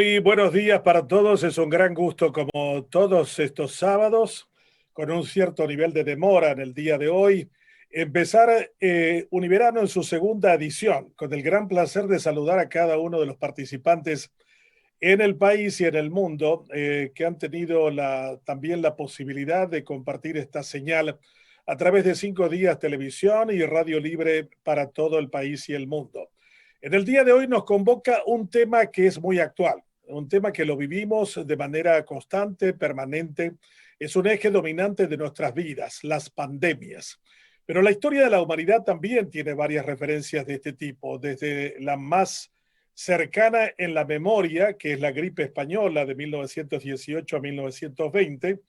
Muy buenos días para todos. Es un gran gusto, como todos estos sábados, con un cierto nivel de demora en el día de hoy, empezar Univerano en su segunda edición, con el gran placer de saludar a cada uno de los participantes en el país y en el mundo que han tenido también la posibilidad de compartir esta señal a través de 5 días televisión y radio libre para todo el país y el mundo. En el día de hoy nos convoca un tema que es muy actual, un tema que lo vivimos de manera constante, permanente, es un eje dominante de nuestras vidas, las pandemias. Pero la historia de la humanidad también tiene varias referencias de este tipo, desde la más cercana en la memoria, que es la gripe española de 1918 a 1920,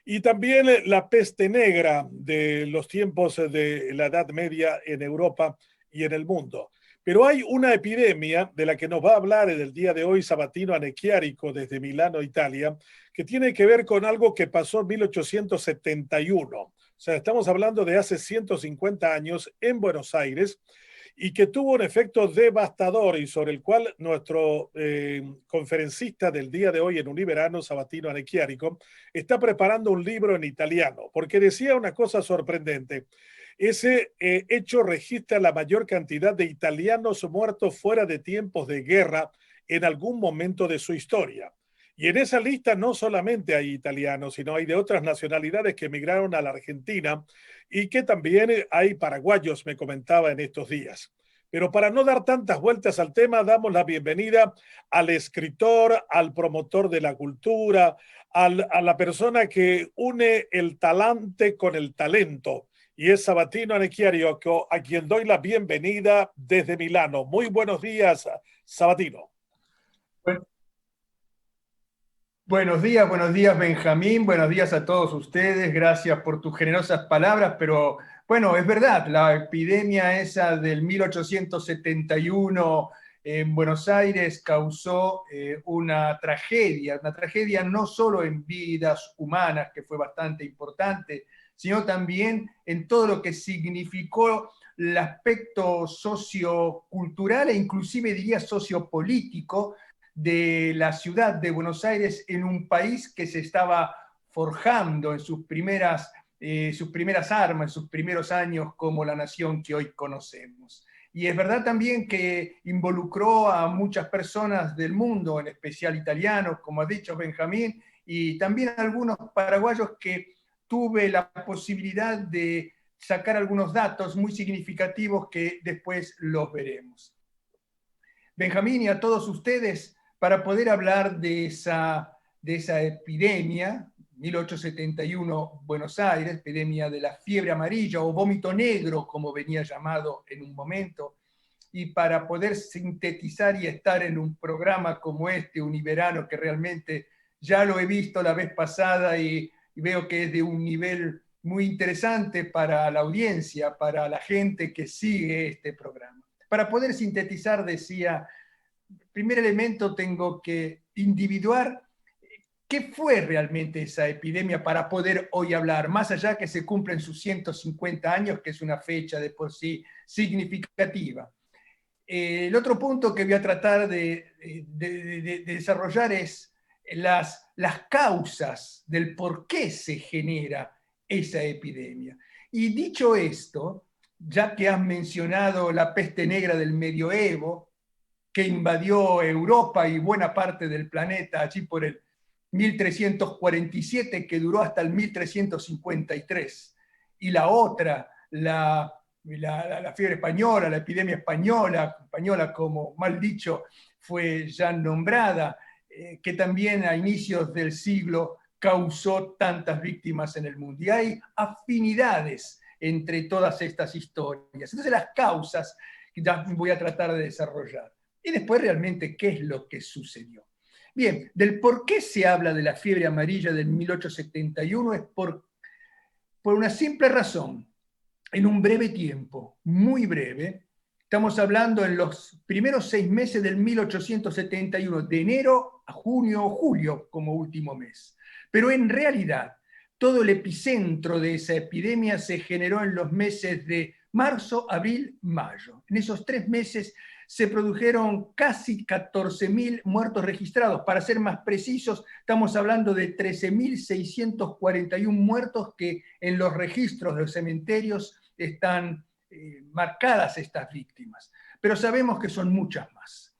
y también la peste negra de los tiempos de la Edad Media en Europa y en el mundo. Pero hay una epidemia de la que nos va a hablar en el día de hoy Sabatino Anechiarico desde Milano, Italia, que tiene que ver con algo que pasó en 1871. O sea, estamos hablando de hace 150 años en Buenos Aires, y que tuvo un efecto devastador y sobre el cual nuestro conferencista del día de hoy en Univerano, Sabatino Anechiarico, está preparando un libro en italiano, porque decía una cosa sorprendente. Ese hecho registra la mayor cantidad de italianos muertos fuera de tiempos de guerra en algún momento de su historia. Y en esa lista no solamente hay italianos, sino hay de otras nacionalidades que emigraron a la Argentina y que también hay paraguayos, me comentaba en estos días. Pero para no dar tantas vueltas al tema, damos la bienvenida al escritor, al promotor de la cultura, a la persona que une el talante con el talento. Y es Sabatino Anechiarico, a quien doy la bienvenida desde Milano. Muy buenos días, Sabatino. Bueno, buenos días Benjamín, buenos días a todos ustedes, gracias por tus generosas palabras, pero bueno, es verdad, la epidemia esa del 1871 en Buenos Aires causó una tragedia no solo en vidas humanas, que fue bastante importante, sino también en todo lo que significó el aspecto sociocultural e inclusive diría sociopolítico de la ciudad de Buenos Aires en un país que se estaba forjando en sus primeras armas, en sus primeros años como la nación que hoy conocemos. Y es verdad también que involucró a muchas personas del mundo, en especial italianos, como ha dicho Benjamín, y también algunos paraguayos que tuve la posibilidad de sacar algunos datos muy significativos que después los veremos. Benjamín, y a todos ustedes, para poder hablar de esa epidemia, 1871 Buenos Aires, epidemia de la fiebre amarilla o vómito negro, como venía llamado en un momento, y para poder sintetizar y estar en un programa como este, Univerano, que realmente ya lo he visto la vez pasada y veo que es de un nivel muy interesante para la audiencia, para la gente que sigue este programa. Para poder sintetizar, decía, primer elemento tengo que individuar qué fue realmente esa epidemia para poder hoy hablar, más allá que se cumplen sus 150 años, que es una fecha de por sí significativa. El otro punto que voy a tratar de desarrollar es las causas del por qué se genera esa epidemia. Y dicho esto, ya que has mencionado la peste negra del medioevo, que invadió Europa y buena parte del planeta allí por el 1347, que duró hasta el 1353. Y la otra, la fiebre española, la epidemia española como mal dicho fue ya nombrada, que también a inicios del siglo causó tantas víctimas en el mundo. Y hay afinidades entre todas estas historias. Entonces las causas que ya voy a tratar de desarrollar. Y después realmente qué es lo que sucedió. Bien, del por qué se habla de la fiebre amarilla del 1871 es por una simple razón. En un breve tiempo, muy breve, estamos hablando en los primeros 6 meses del 1871, de enero a junio o julio como último mes. Pero en realidad, todo el epicentro de esa epidemia se generó en los meses de marzo, abril, mayo. En esos 3 meses se produjeron casi 14.000 muertos registrados. Para ser más precisos, estamos hablando de 13.641 muertos que en los registros de los cementerios están marcadas estas víctimas. Pero sabemos que son muchas más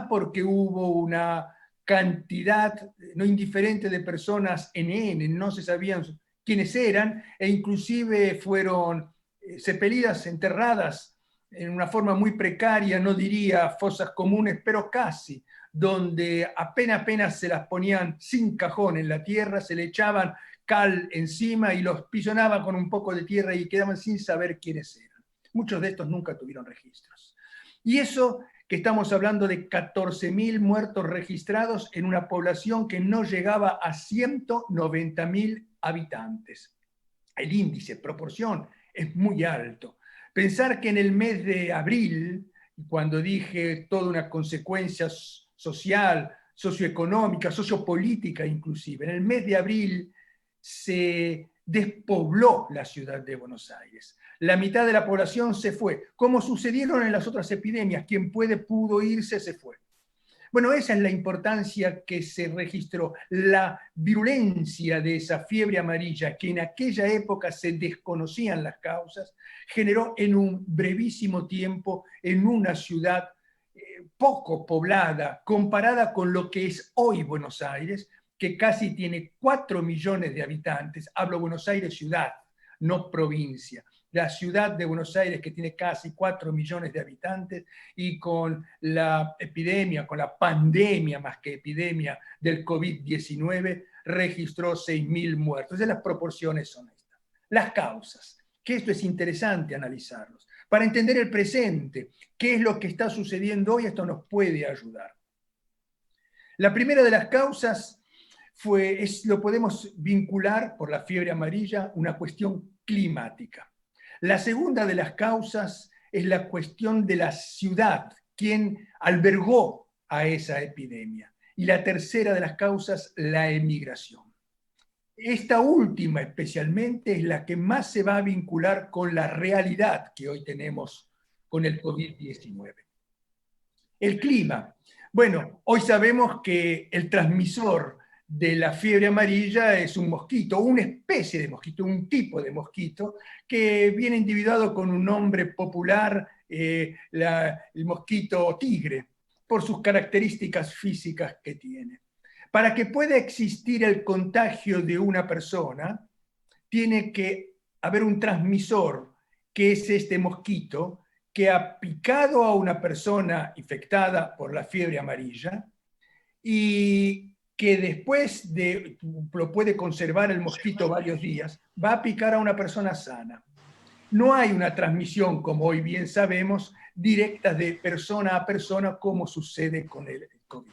porque hubo una cantidad no indiferente de personas NN, no se sabían quiénes eran, e inclusive fueron sepelidas, enterradas en una forma muy precaria, no diría fosas comunes, pero casi, donde apenas se las ponían sin cajón en la tierra, se le echaban cal encima y los pisonaban con un poco de tierra y quedaban sin saber quiénes eran. Muchos de estos nunca tuvieron registros. Y eso que estamos hablando de 14.000 muertos registrados en una población que no llegaba a 190.000 habitantes. El índice, proporción, es muy alto. Pensar que en el mes de abril, cuando dije toda una consecuencia social, socioeconómica, sociopolítica inclusive, en el mes de abril se despobló la ciudad de Buenos Aires. La mitad de la población se fue, como sucedieron en las otras epidemias. Quien pudo irse, se fue. Bueno, esa es la importancia que se registró, la virulencia de esa fiebre amarilla, que en aquella época se desconocían las causas, generó en un brevísimo tiempo en una ciudad poco poblada, comparada con lo que es hoy Buenos Aires, que casi tiene 4 millones de habitantes. Hablo Buenos Aires ciudad, no provincia. La ciudad de Buenos Aires, que tiene casi 4 millones de habitantes, y con la epidemia, con la pandemia más que epidemia del COVID-19, registró 6.000 muertos. Entonces las proporciones son estas. Las causas, que esto es interesante analizarlos. Para entender el presente, qué es lo que está sucediendo hoy, esto nos puede ayudar. La primera de las causas lo podemos vincular por la fiebre amarilla, una cuestión climática. La segunda de las causas es la cuestión de la ciudad, quien albergó a esa epidemia. Y la tercera de las causas, la emigración. Esta última especialmente es la que más se va a vincular con la realidad que hoy tenemos con el COVID-19. El clima. Bueno, hoy sabemos que el transmisor de la fiebre amarilla es un mosquito, una especie de mosquito, un tipo de mosquito, que viene individuado con un nombre popular, el mosquito tigre, por sus características físicas que tiene. Para que pueda existir el contagio de una persona, tiene que haber un transmisor, que es este mosquito, que ha picado a una persona infectada por la fiebre amarilla y que después lo puede conservar el mosquito varios días, va a picar a una persona sana. No hay una transmisión, como hoy bien sabemos, directa de persona a persona, como sucede con el COVID.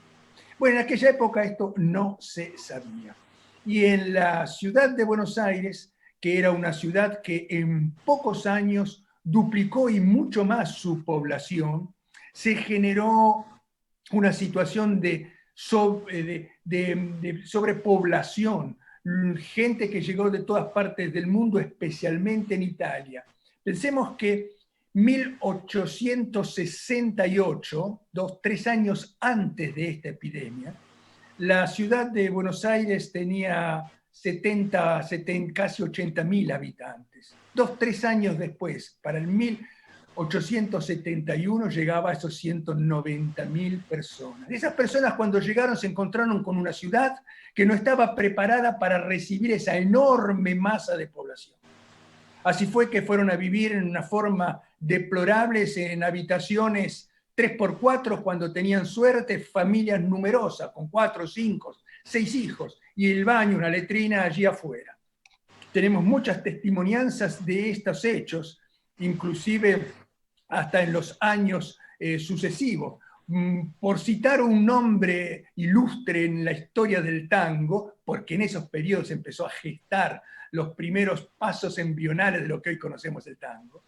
Bueno, en aquella época esto no se sabía. Y en la ciudad de Buenos Aires, que era una ciudad que en pocos años duplicó y mucho más su población, se generó una situación de sobrepoblación, gente que llegó de todas partes del mundo, especialmente en Italia. Pensemos que 1868, 3 años antes de esta epidemia, la ciudad de Buenos Aires tenía casi 80.000 habitantes. 3 años después, para el 1871, llegaba a esos 190.000 personas. Esas personas, cuando llegaron, se encontraron con una ciudad que no estaba preparada para recibir esa enorme masa de población. Así fue que fueron a vivir en una forma deplorable, en habitaciones 3x4, cuando tenían suerte, familias numerosas, con 4, 5, 6 hijos, y el baño, una letrina allí afuera. Tenemos muchas testimonianzas de estos hechos, inclusive hasta en los años sucesivos. Por citar un nombre ilustre en la historia del tango, porque en esos periodos empezó a gestar los primeros pasos embrionales de lo que hoy conocemos el tango,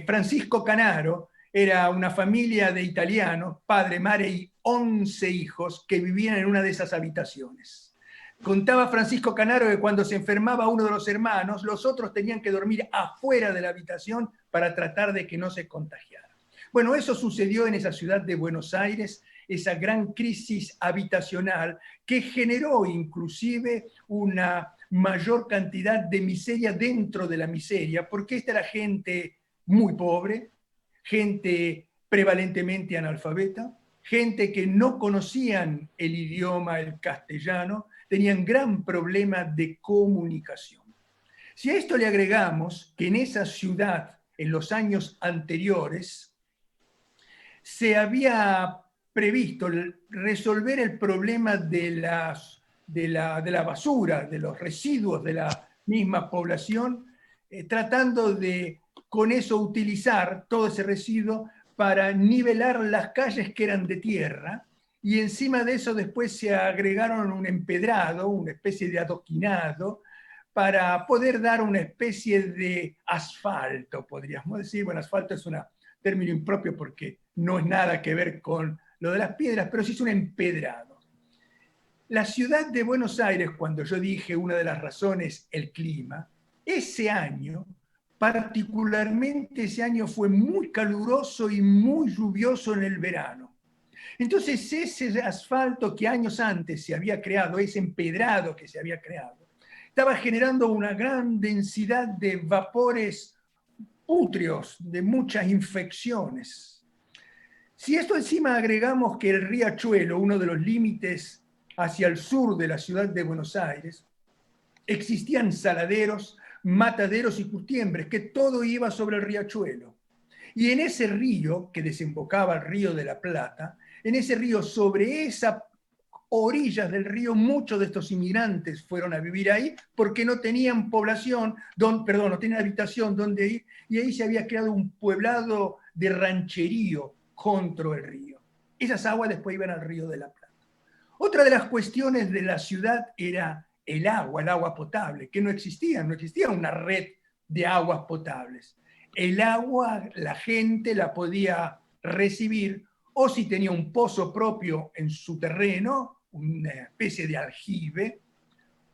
Francisco Canaro era una familia de italianos, padre, madre y 11 hijos que vivían en una de esas habitaciones. Contaba Francisco Canaro que cuando se enfermaba uno de los hermanos, los otros tenían que dormir afuera de la habitación para tratar de que no se contagiara. Bueno, eso sucedió en esa ciudad de Buenos Aires, esa gran crisis habitacional que generó inclusive una mayor cantidad de miseria dentro de la miseria, porque esta era gente muy pobre, gente prevalentemente analfabeta, gente que no conocían el idioma, el castellano, tenían gran problema de comunicación. Si a esto le agregamos que en esa ciudad, en los años anteriores, se había previsto resolver el problema de la basura, de los residuos de la misma población, tratando de con eso utilizar todo ese residuo para nivelar las calles que eran de tierra, y encima de eso después se agregaron un empedrado, una especie de adoquinado, para poder dar una especie de asfalto, podríamos decir. Bueno, asfalto es un término impropio porque no es nada que ver con lo de las piedras, pero sí es un empedrado. La ciudad de Buenos Aires, cuando yo dije una de las razones, el clima, ese año, particularmente ese año fue muy caluroso y muy lluvioso en el verano. Entonces ese asfalto que años antes se había creado, ese empedrado que se había creado, estaba generando una gran densidad de vapores pútreos, de muchas infecciones. Si esto encima agregamos que el riachuelo, uno de los límites hacia el sur de la ciudad de Buenos Aires, existían saladeros, mataderos y curtiembres, que todo iba sobre el riachuelo. Y en ese río, que desembocaba al río de la Plata, en ese río, sobre esas orillas del río, muchos de estos inmigrantes fueron a vivir ahí porque no tenían población, no tenían habitación donde ir, y ahí se había creado un poblado de rancherío contra el río. Esas aguas después iban al río de la Plata. Otra de las cuestiones de la ciudad era el agua potable, que no existía una red de aguas potables. El agua la gente la podía recibir o si tenía un pozo propio en su terreno, una especie de aljibe,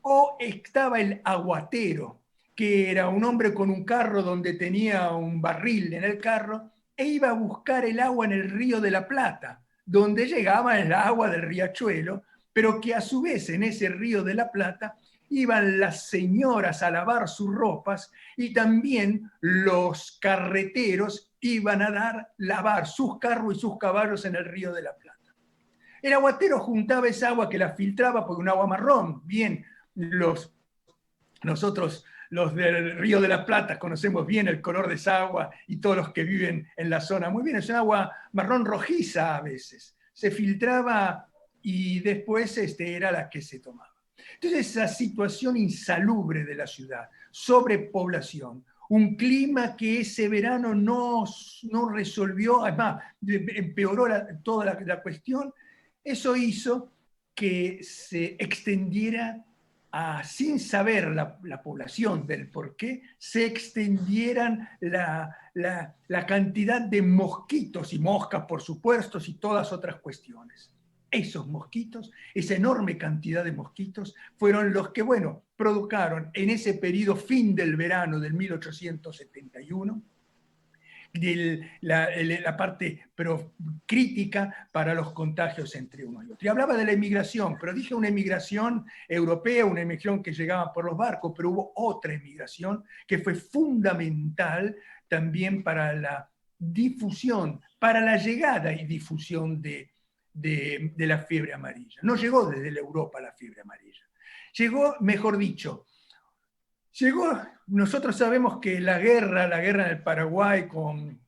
o estaba el aguatero, que era un hombre con un carro donde tenía un barril en el carro e iba a buscar el agua en el río de la Plata, donde llegaba el agua del riachuelo, pero que a su vez en ese río de la Plata iban las señoras a lavar sus ropas y también los carreteros iban a lavar sus carros y sus caballos en el río de la Plata. El aguatero juntaba esa agua que la filtraba porque un agua marrón. Bien, nosotros los del río de la Plata conocemos bien el color de esa agua y todos los que viven en la zona. Muy bien, es un agua marrón rojiza a veces. Se filtraba y después era la que se tomaba. Entonces, esa situación insalubre de la ciudad, sobrepoblación, un clima que ese verano no resolvió, además empeoró toda la cuestión, eso hizo que se extendiera sin saber la población del por qué, se extendieran la cantidad de mosquitos y moscas, por supuesto, y todas otras cuestiones. Esos mosquitos, esa enorme cantidad de mosquitos, fueron los que, produjeron en ese periodo fin del verano del 1871, la parte pero crítica para los contagios entre uno y otro. Y hablaba de la emigración, pero dije una emigración europea, una emigración que llegaba por los barcos, pero hubo otra emigración que fue fundamental también para la difusión, para la llegada y difusión de la fiebre amarilla. No llegó desde la Europa la fiebre amarilla. Llegó, mejor dicho, nosotros sabemos que la guerra en el Paraguay, con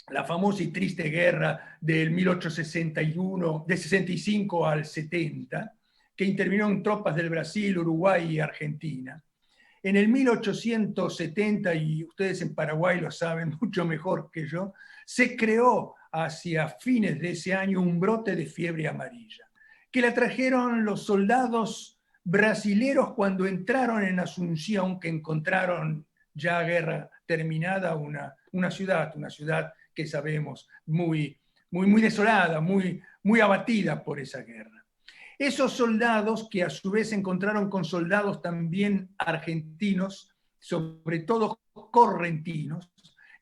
la famosa y triste guerra del 1861, de 65 al 70, que intervino en tropas del Brasil, Uruguay y Argentina. En el 1870, y ustedes en Paraguay lo saben mucho mejor que yo, se creó hacia fines de ese año un brote de fiebre amarilla, que la trajeron los soldados brasileros cuando entraron en Asunción, que encontraron ya guerra terminada una ciudad que sabemos muy desolada, muy abatida por esa guerra. Esos soldados que a su vez se encontraron con soldados también argentinos, sobre todo correntinos,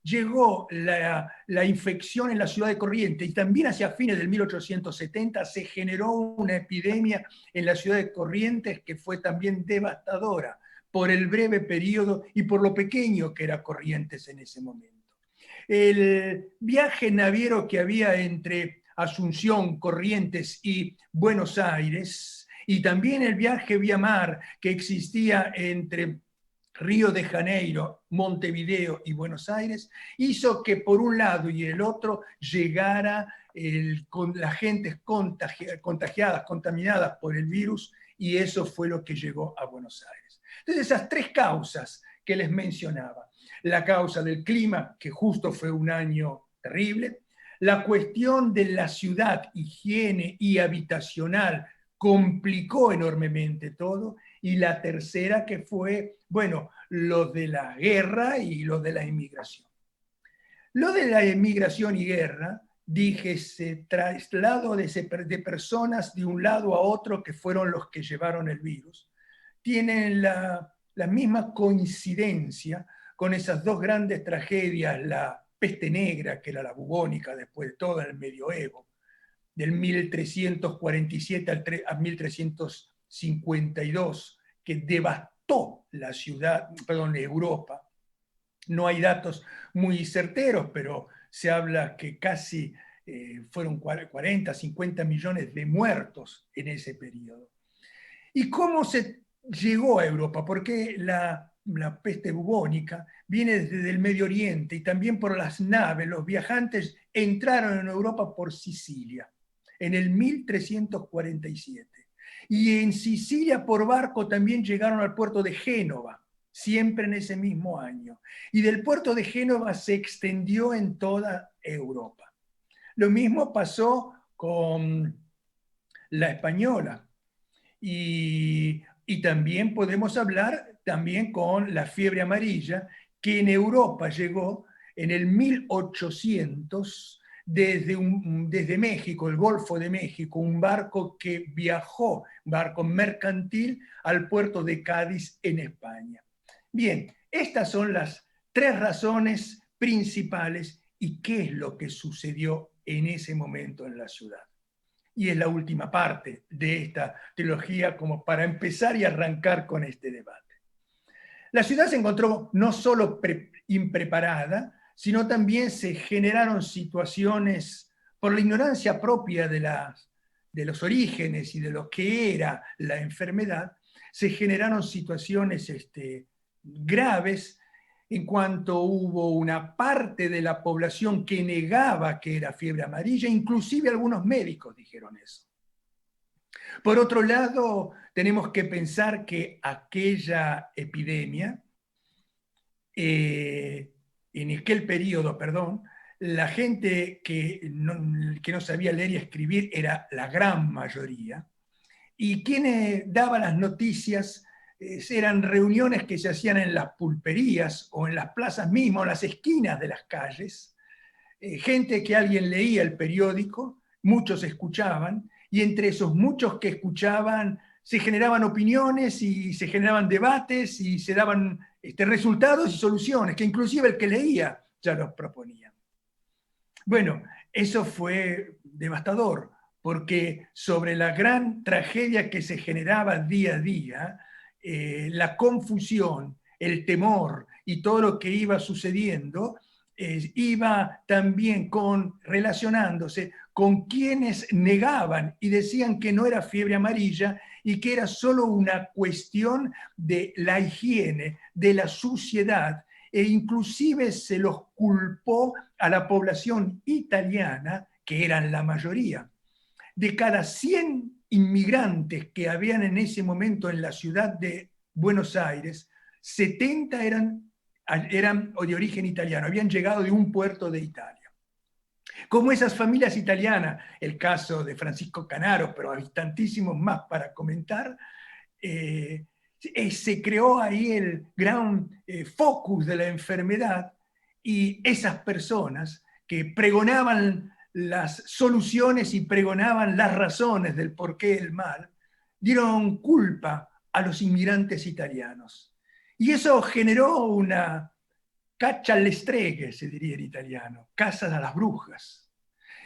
llegó la infección en la ciudad de Corrientes y también hacia fines del 1870 se generó una epidemia en la ciudad de Corrientes que fue también devastadora por el breve periodo y por lo pequeño que era Corrientes en ese momento. El viaje naviero que había entre Asunción, Corrientes y Buenos Aires, y también el viaje vía mar que existía entre Río de Janeiro, Montevideo y Buenos Aires, hizo que por un lado y el otro llegara con las gentes contagiadas, contaminadas por el virus, y eso fue lo que llegó a Buenos Aires. Entonces, esas tres causas que les mencionaba, la causa del clima, que justo fue un año terrible, la cuestión de la ciudad, higiene y habitacional, complicó enormemente todo, y la tercera que fue, bueno, lo de la guerra y lo de la inmigración. Lo de la inmigración y guerra, dije, ese traslado de personas de un lado a otro que fueron los que llevaron el virus, tienen la misma coincidencia con esas dos grandes tragedias, la peste negra, que era la bubónica después de todo el medioevo, del 1347 a 1352, que devastó la ciudad, perdón, Europa. No hay datos muy certeros, pero se habla que casi fueron 40, 50 millones de muertos en ese periodo. ¿Y cómo se llegó a Europa? Porque la peste bubónica viene desde el Medio Oriente y también por las naves. Los viajantes entraron en Europa por Sicilia en el 1347. Y en Sicilia por barco también llegaron al puerto de Génova, siempre en ese mismo año. Y del puerto de Génova se extendió en toda Europa. Lo mismo pasó con la española. Y también podemos hablar también con la fiebre amarilla, que en Europa llegó en el 1800 desde México, el Golfo de México, un barco que viajó, barco mercantil, al puerto de Cádiz en España. Bien, estas son las tres razones principales y qué es lo que sucedió en ese momento en la ciudad. Y es la última parte de esta trilogía como para empezar y arrancar con este debate. La ciudad se encontró no solo impreparada, sino también se generaron situaciones por la ignorancia propia de los orígenes y de lo que era la enfermedad, se generaron situaciones graves en cuanto hubo una parte de la población que negaba que era fiebre amarilla, inclusive algunos médicos dijeron eso. Por otro lado, tenemos que pensar que aquella epidemia, en aquel periodo, perdón, la gente que no sabía leer y escribir era la gran mayoría, y quienes daban las noticias eran reuniones que se hacían en las pulperías o en las plazas mismas, o en las esquinas de las calles, gente que alguien leía el periódico, muchos escuchaban, y entre esos muchos que escuchaban se generaban opiniones y se generaban debates y se daban resultados y soluciones, que inclusive el que leía ya los proponía. Bueno, eso fue devastador, porque sobre la gran tragedia que se generaba día a día, la confusión, el temor y todo lo que iba sucediendo, iba también relacionándose con quienes negaban y decían que no era fiebre amarilla y que era solo una cuestión de la higiene, de la suciedad, e inclusive se los culpó a la población italiana, que eran la mayoría. De cada 100 inmigrantes que habían en ese momento en la ciudad de Buenos Aires, 70 eran de origen italiano, habían llegado de un puerto de Italia. Como esas familias italianas, el caso de Francisco Canaro, pero hay tantísimos más para comentar, se creó ahí el gran focus de la enfermedad, y esas personas que pregonaban las soluciones y pregonaban las razones del porqué del mal, dieron culpa a los inmigrantes italianos. Y eso generó una caccia alle streghe, se diría en italiano, casas a las brujas.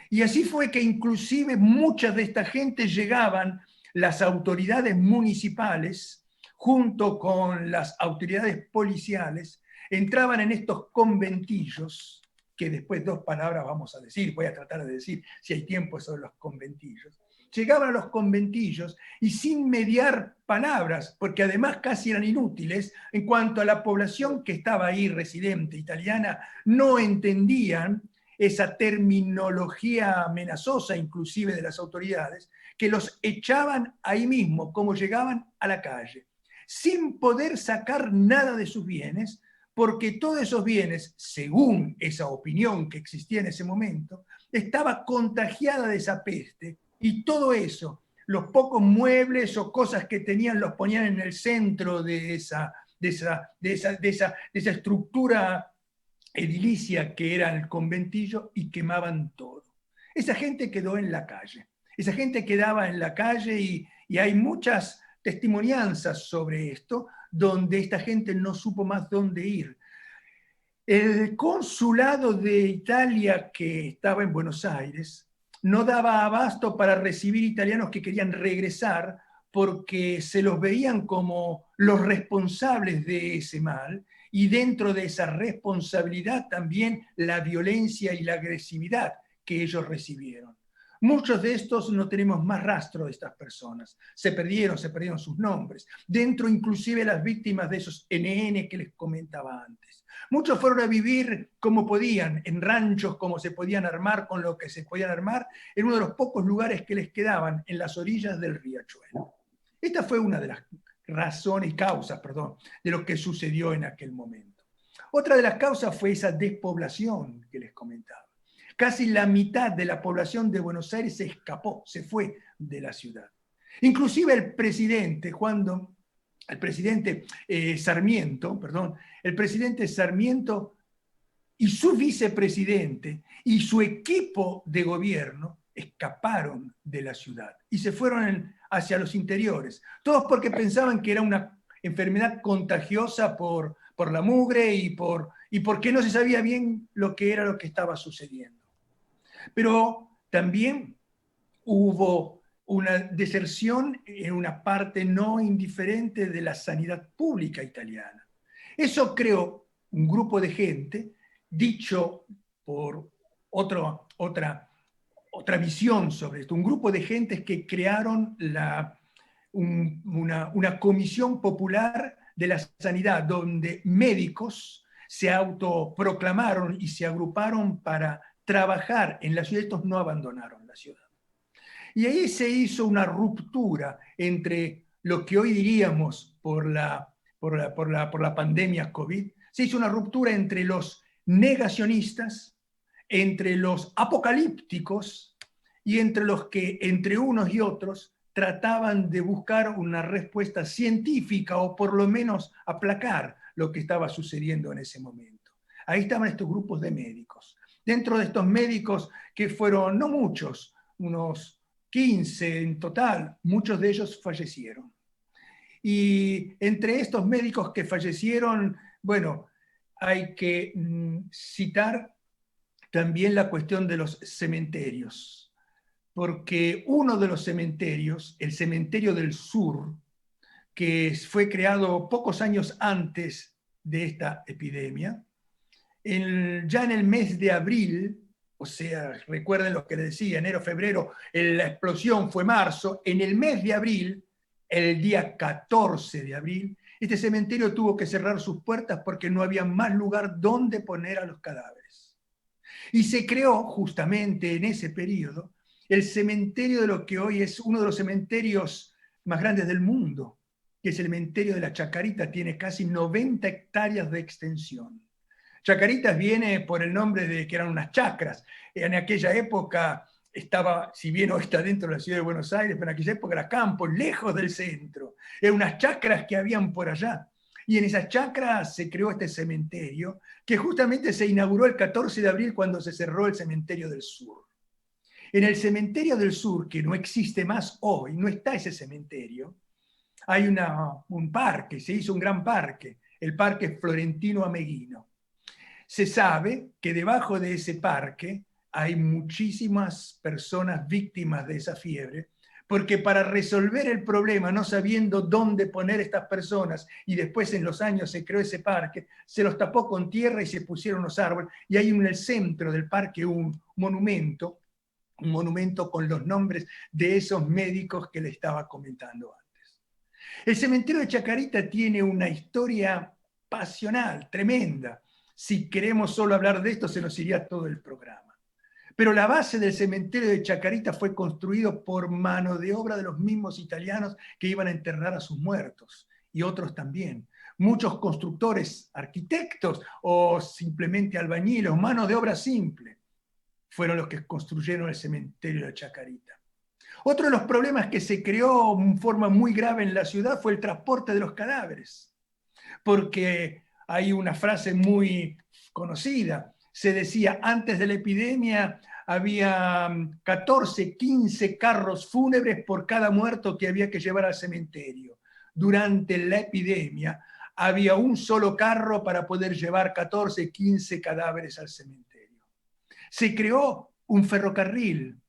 Y así fue que inclusive muchas de esta gente llegaban, las autoridades municipales, junto con las autoridades policiales, entraban en estos conventillos, que después 2 palabras vamos a decir, voy a tratar de decir si hay tiempo sobre los conventillos. Llegaban a los conventillos y sin mediar palabras, porque además casi eran inútiles, en cuanto a la población que estaba ahí residente italiana, no entendían esa terminología amenazosa inclusive de las autoridades, que los echaban ahí mismo, como llegaban a la calle, sin poder sacar nada de sus bienes, porque todos esos bienes, según esa opinión que existía en ese momento, estaba contagiada de esa peste, y todo eso, los pocos muebles o cosas que tenían, los ponían en el centro de esa estructura edilicia que era el conventillo, y quemaban todo. Esa gente quedó en la calle. Esa gente quedaba en la calle y hay muchas testimonianzas sobre esto, donde esta gente no supo más dónde ir. El consulado de Italia que estaba en Buenos Aires no daba abasto para recibir italianos que querían regresar, porque se los veían como los responsables de ese mal, y dentro de esa responsabilidad también la violencia y la agresividad que ellos recibieron. Muchos de estos no tenemos más rastro de estas personas. Se perdieron sus nombres. Dentro inclusive las víctimas de esos NN que les comentaba antes. Muchos fueron a vivir como podían, en ranchos como se podían armar, con lo que se podían armar, en uno de los pocos lugares que les quedaban, en las orillas del riachuelo. Esta fue una de las razones y causas, de lo que sucedió en aquel momento. Otra de las causas fue esa despoblación que les comentaba. Casi la mitad de la población de Buenos Aires se escapó, se fue de la ciudad. Inclusive el presidente Sarmiento y su vicepresidente y su equipo de gobierno escaparon de la ciudad y se fueron hacia los interiores, todos porque pensaban que era una enfermedad contagiosa por la mugre y porque no se sabía bien lo que era lo que estaba sucediendo. Pero también hubo una deserción en una parte no indiferente de la sanidad pública italiana. Eso creó un grupo de gente, dicho por otra visión sobre esto, un grupo de gentes que crearon una comisión popular de la sanidad, donde médicos se autoproclamaron y se agruparon para trabajar en la ciudad. Estos no abandonaron la ciudad. Y ahí se hizo una ruptura entre lo que hoy diríamos por la pandemia COVID, se hizo una ruptura entre los negacionistas, entre los apocalípticos y entre los que, entre unos y otros, trataban de buscar una respuesta científica o por lo menos aplacar lo que estaba sucediendo en ese momento. Ahí estaban estos grupos de médicos. Dentro de estos médicos, que fueron no muchos, unos 15 en total, muchos de ellos fallecieron. Y entre estos médicos que fallecieron, bueno, hay que citar también la cuestión de los cementerios, porque uno de los cementerios, el Cementerio del Sur, que fue creado pocos años antes de esta epidemia, ya en el mes de abril, o sea, recuerden lo que les decía, enero, febrero, la explosión fue marzo, en el mes de abril, el día 14 de abril, este cementerio tuvo que cerrar sus puertas porque no había más lugar donde poner a los cadáveres. Y se creó justamente en ese periodo el cementerio de lo que hoy es uno de los cementerios más grandes del mundo, que es el cementerio de la Chacarita, tiene casi 90 hectáreas de extensión. Chacaritas viene por el nombre de que eran unas chacras. En aquella época estaba, si bien hoy está dentro de la ciudad de Buenos Aires, pero en aquella época era campo, lejos del centro. Eran unas chacras que habían por allá. Y en esas chacras se creó este cementerio, que justamente se inauguró el 14 de abril cuando se cerró el Cementerio del Sur. En el Cementerio del Sur, que no existe más hoy, no está ese cementerio, hay un parque, se hizo un gran parque, el Parque Florentino Ameghino. Se sabe que debajo de ese parque hay muchísimas personas víctimas de esa fiebre, porque para resolver el problema, no sabiendo dónde poner estas personas, y después en los años se creó ese parque, se los tapó con tierra y se pusieron los árboles, y hay en el centro del parque un monumento con los nombres de esos médicos que le estaba comentando antes. El cementerio de Chacarita tiene una historia pasional, tremenda. Si queremos solo hablar de esto, se nos iría todo el programa. Pero la base del cementerio de Chacarita fue construido por mano de obra de los mismos italianos que iban a enterrar a sus muertos, y otros también. Muchos constructores, arquitectos o simplemente albañiles, mano de obra simple, fueron los que construyeron el cementerio de Chacarita. Otro de los problemas que se creó en forma muy grave en la ciudad fue el transporte de los cadáveres, porque hay una frase muy conocida, se decía antes de la epidemia había 14, 15 carros fúnebres por cada muerto que había que llevar al cementerio. Durante la epidemia había un solo carro para poder llevar 14, 15 cadáveres al cementerio. Se creó un ferrocarril,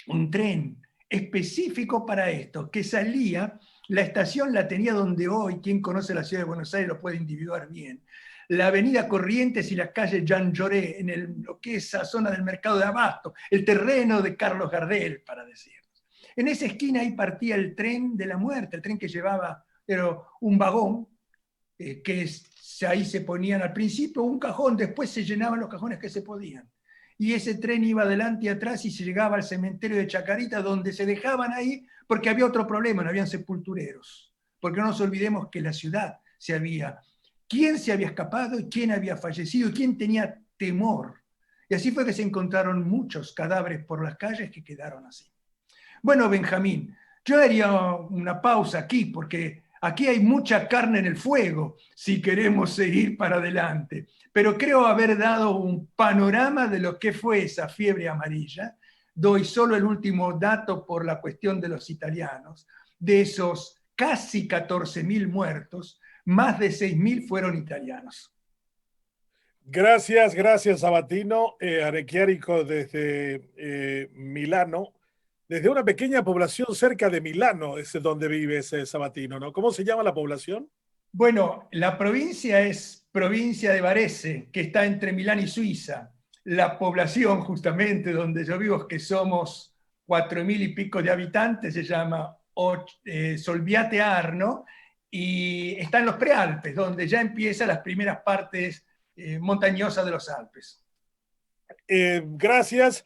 un tren específico para esto, que salía, la estación la tenía donde hoy, quien conoce la ciudad de Buenos Aires lo puede individuar bien, la avenida Corrientes y la calle Jean Jaurès, en lo que es esa zona del mercado de Abasto, el terreno de Carlos Gardel, para decirlo. En esa esquina ahí partía el tren de la muerte, el tren que llevaba era un vagón, ahí se ponían al principio un cajón, después se llenaban los cajones que se podían. Y ese tren iba adelante y atrás y se llegaba al cementerio de Chacarita, donde se dejaban ahí porque había otro problema, no habían sepultureros. Porque no nos olvidemos que la ciudad quién se había escapado y quién había fallecido y quién tenía temor. Y así fue que se encontraron muchos cadáveres por las calles que quedaron así. Bueno, Benjamín, yo haría una pausa aquí porque aquí hay mucha carne en el fuego si queremos seguir para adelante. Pero creo haber dado un panorama de lo que fue esa fiebre amarilla. Doy solo el último dato por la cuestión de los italianos. De esos casi 14.000 muertos, más de 6.000 fueron italianos. Gracias, Sabatino. Arequiarico desde Milano, desde una pequeña población cerca de Milano, es donde vive ese Sabatino, ¿no? ¿Cómo se llama la población? Bueno, la provincia es provincia de Varese, que está entre Milán y Suiza. La población, justamente, donde yo vivo, que somos 4.000 y pico de habitantes, se llama Solviate Arno, y está en los prealpes, donde ya empiezan las primeras partes montañosas de los Alpes. Gracias.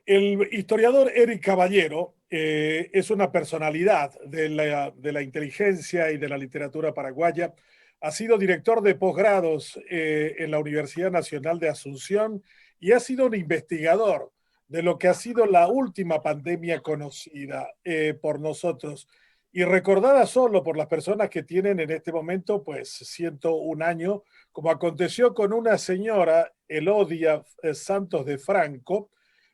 El historiador Eric Caballero es una personalidad de la inteligencia y de la literatura paraguaya. Ha sido director de posgrados en la Universidad Nacional de Asunción y ha sido un investigador de lo que ha sido la última pandemia conocida por nosotros y recordada solo por las personas que tienen en este momento pues 101 años, como aconteció con una señora, Elodia Santos de Franco,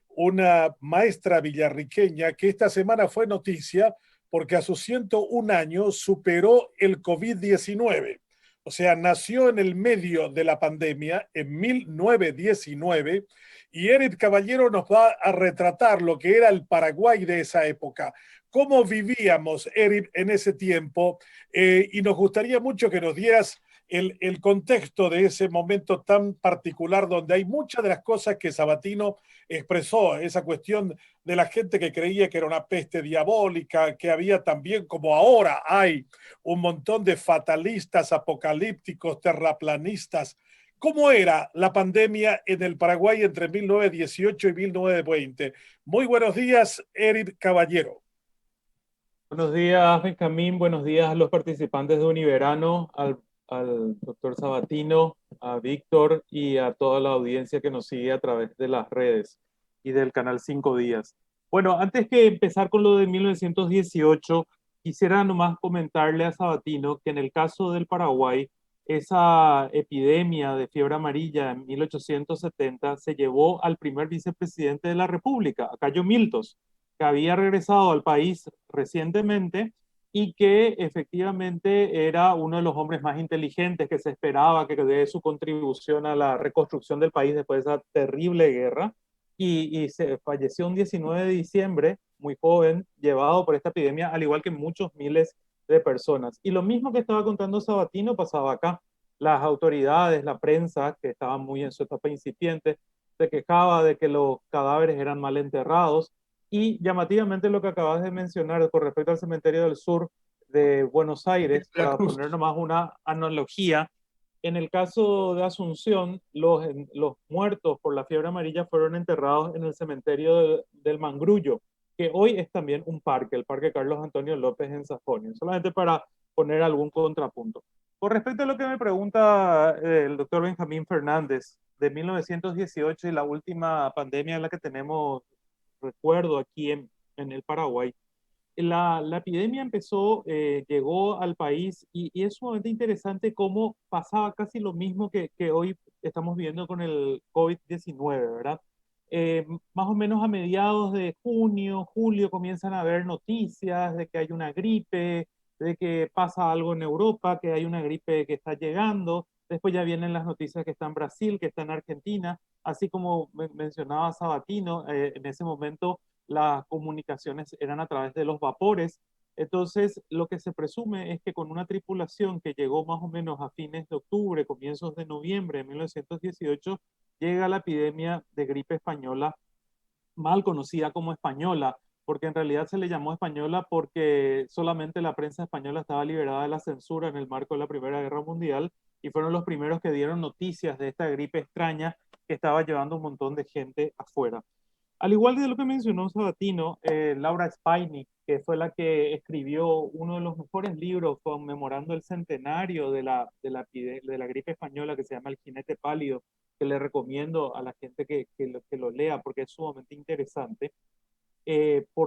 una maestra villarriqueña que esta semana fue noticia porque a sus 101 años superó el COVID-19. O sea, nació en el medio de la pandemia en 1919 y Eric Caballero nos va a retratar lo que era el Paraguay de esa época. ¿Cómo vivíamos, Eric, en ese tiempo? Y nos gustaría mucho que nos dieras el contexto de ese momento tan particular donde hay muchas de las cosas que Sabatino expresó, esa cuestión de la gente que creía que era una peste diabólica, que había también, como ahora hay, un montón de fatalistas, apocalípticos, terraplanistas. ¿Cómo era la pandemia en el Paraguay entre 1918 y 1920? Muy buenos días, Eric Caballero. Buenos días, Benjamín. Buenos días a los participantes de Univerano, al doctor Sabatino, a Víctor y a toda la audiencia que nos sigue a través de las redes y del canal 5 Días. Bueno, antes que empezar con lo de 1918, quisiera nomás comentarle a Sabatino que en el caso del Paraguay, esa epidemia de fiebre amarilla en 1870 se llevó al primer vicepresidente de la República, a Cayo Miltos, que había regresado al país recientemente y que efectivamente era uno de los hombres más inteligentes que se esperaba que dé su contribución a la reconstrucción del país después de esa terrible guerra. Y se falleció un 19 de diciembre, muy joven, llevado por esta epidemia, al igual que muchos miles de personas. Y lo mismo que estaba contando Sabatino pasaba acá. Las autoridades, la prensa, que estaba muy en su etapa incipiente, se quejaba de que los cadáveres eran mal enterrados. Y llamativamente lo que acabas de mencionar con respecto al cementerio del sur de Buenos Aires, La para Cruz. poner nomás una analogía, en el caso de Asunción, los muertos por la fiebre amarilla fueron enterrados en el cementerio del Mangrullo, que hoy es también un parque, el Parque Carlos Antonio López en Sajonia, solamente para poner algún contrapunto. Con respecto a lo que me pregunta el doctor Benjamín Fernández de 1918 y la última pandemia en la que tenemos recuerdo aquí en el Paraguay, la epidemia empezó, llegó al país y es sumamente interesante cómo pasaba casi lo mismo que hoy estamos viendo con el COVID-19, ¿verdad? Más o menos a mediados de junio, julio comienzan a haber noticias de que hay una gripe, de que pasa algo en Europa, que hay una gripe que está llegando. Después ya vienen las noticias que está en Brasil, que está en Argentina, así como mencionaba Sabatino, en ese momento las comunicaciones eran a través de los vapores. Entonces, lo que se presume es que con una tripulación que llegó más o menos a fines de octubre, comienzos de noviembre de 1918, llega la epidemia de gripe española, mal conocida como española, porque en realidad se le llamó española porque solamente la prensa española estaba liberada de la censura en el marco de la Primera Guerra Mundial y fueron los primeros que dieron noticias de esta gripe extraña que estaba llevando un montón de gente afuera. Al igual de lo que mencionó Sabatino, Laura Spiney, que fue la que escribió uno de los mejores libros conmemorando el centenario de la gripe española, que se llama El jinete pálido, que le recomiendo a la gente que lo lea porque es sumamente interesante,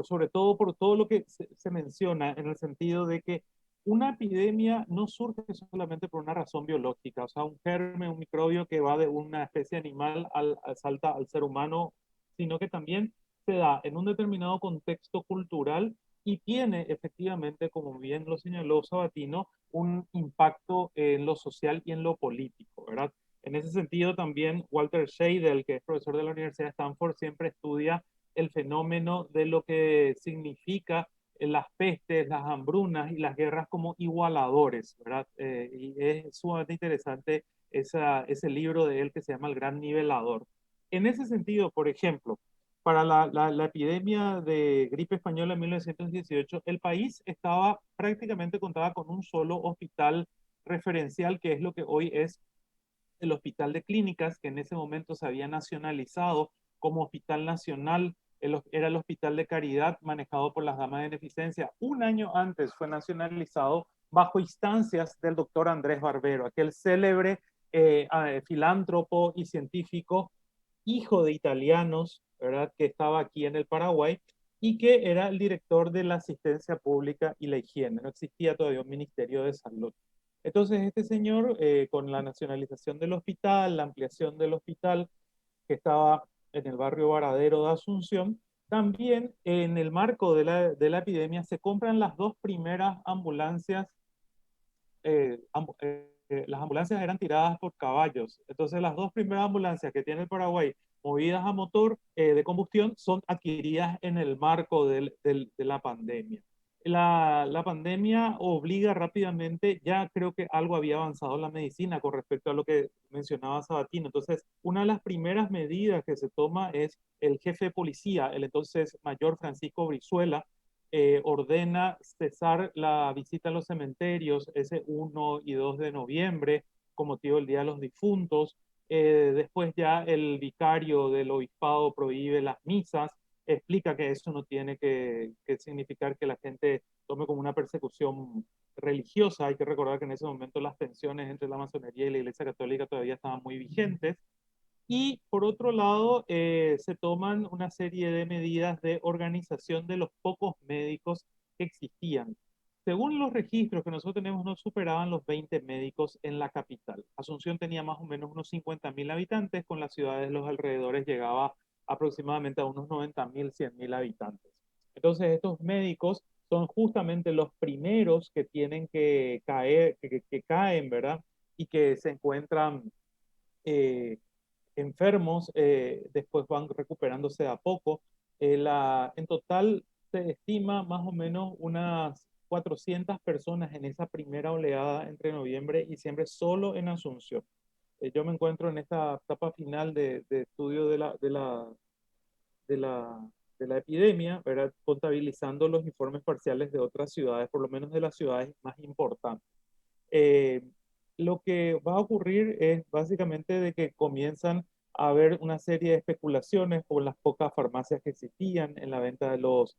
sobre todo por todo lo que se menciona en el sentido de que una epidemia no surge solamente por una razón biológica, o sea, un germen, un microbio que va de una especie animal salta al ser humano, sino que también se da en un determinado contexto cultural y tiene efectivamente, como bien lo señaló Sabatino, un impacto en lo social y en lo político, ¿verdad? En ese sentido también Walter Scheidel, que es profesor de la Universidad de Stanford, siempre estudia el fenómeno de lo que significa las pestes, las hambrunas y las guerras como igualadores, ¿verdad? Y es sumamente interesante ese libro de él que se llama El Gran Nivelador. En ese sentido, por ejemplo, para la epidemia de gripe española en 1918, el país estaba prácticamente contaba con un solo hospital referencial, que es lo que hoy es el Hospital de Clínicas, que en ese momento se había nacionalizado como Hospital Nacional, era el Hospital de Caridad manejado por las Damas de Beneficencia. Un año antes fue nacionalizado bajo instancias del doctor Andrés Barbero, aquel célebre filántropo y científico, hijo de italianos, ¿verdad?, que estaba aquí en el Paraguay y que era el director de la asistencia pública y la higiene. No existía todavía un ministerio de salud. Entonces, este señor, con la nacionalización del hospital, la ampliación del hospital que estaba en el barrio Varadero de Asunción, también en el marco de la epidemia se compran las dos primeras ambulancias. Las ambulancias eran tiradas por caballos. Entonces, las dos primeras ambulancias que tiene el Paraguay, movidas a motor de combustión, son adquiridas en el marco de la pandemia. La pandemia obliga rápidamente, ya creo que algo había avanzado en la medicina con respecto a lo que mencionaba Sabatino. Entonces, una de las primeras medidas que se toma es el jefe de policía, el entonces mayor Francisco Brizuela, ordena cesar la visita a los cementerios ese 1 y 2 de noviembre con motivo del Día de los Difuntos. Después ya el vicario del obispado prohíbe las misas, explica que eso no tiene que significar que la gente tome como una persecución religiosa. Hay que recordar que en ese momento las tensiones entre la masonería y la Iglesia Católica todavía estaban muy vigentes. Y por otro lado, se toman una serie de medidas de organización de los pocos médicos que existían. Según los registros que nosotros tenemos, no superaban los 20 médicos en la capital. Asunción tenía más o menos unos 50.000 habitantes, con las ciudades de los alrededores llegaba aproximadamente a unos 90.000, 100.000 habitantes. Entonces, estos médicos son justamente los primeros que tienen que caer, que caen, ¿verdad? Y que se encuentran eh, enfermos, después van recuperándose a poco. En total se estima más o menos unas 400 personas en esa primera oleada entre noviembre y diciembre solo en Asunción. Yo me encuentro en esta etapa final de estudio de la, de la epidemia, ¿verdad? Contabilizando los informes parciales de otras ciudades, por lo menos de las ciudades más importantes. Eh, lo que va a ocurrir es básicamente de que comienzan a haber una serie de especulaciones por las pocas farmacias que existían en la venta de los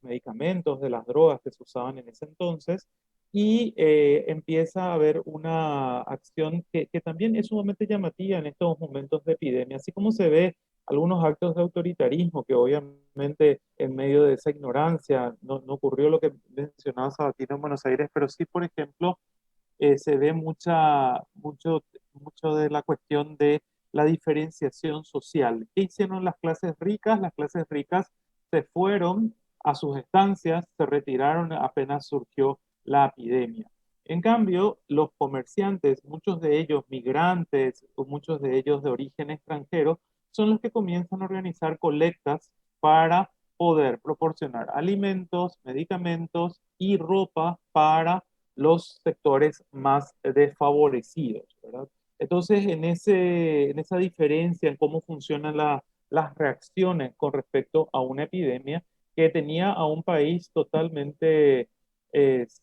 medicamentos, de las drogas que se usaban en ese entonces, y empieza a haber una acción que también es sumamente llamativa en estos momentos de epidemia, así como se ve algunos actos de autoritarismo que obviamente en medio de esa ignorancia no ocurrió lo que mencionaba Sabatino en Buenos Aires, pero sí, por ejemplo, se ve mucho de la cuestión de la diferenciación social. ¿Qué hicieron las clases ricas? Las clases ricas se fueron a sus estancias, se retiraron apenas surgió la epidemia. En cambio, los comerciantes, muchos de ellos migrantes o muchos de ellos de origen extranjero, son los que comienzan a organizar colectas para poder proporcionar alimentos, medicamentos y ropa para los sectores más desfavorecidos, ¿verdad? Entonces, en esa diferencia en cómo funcionan las reacciones con respecto a una epidemia que tenía a un país totalmente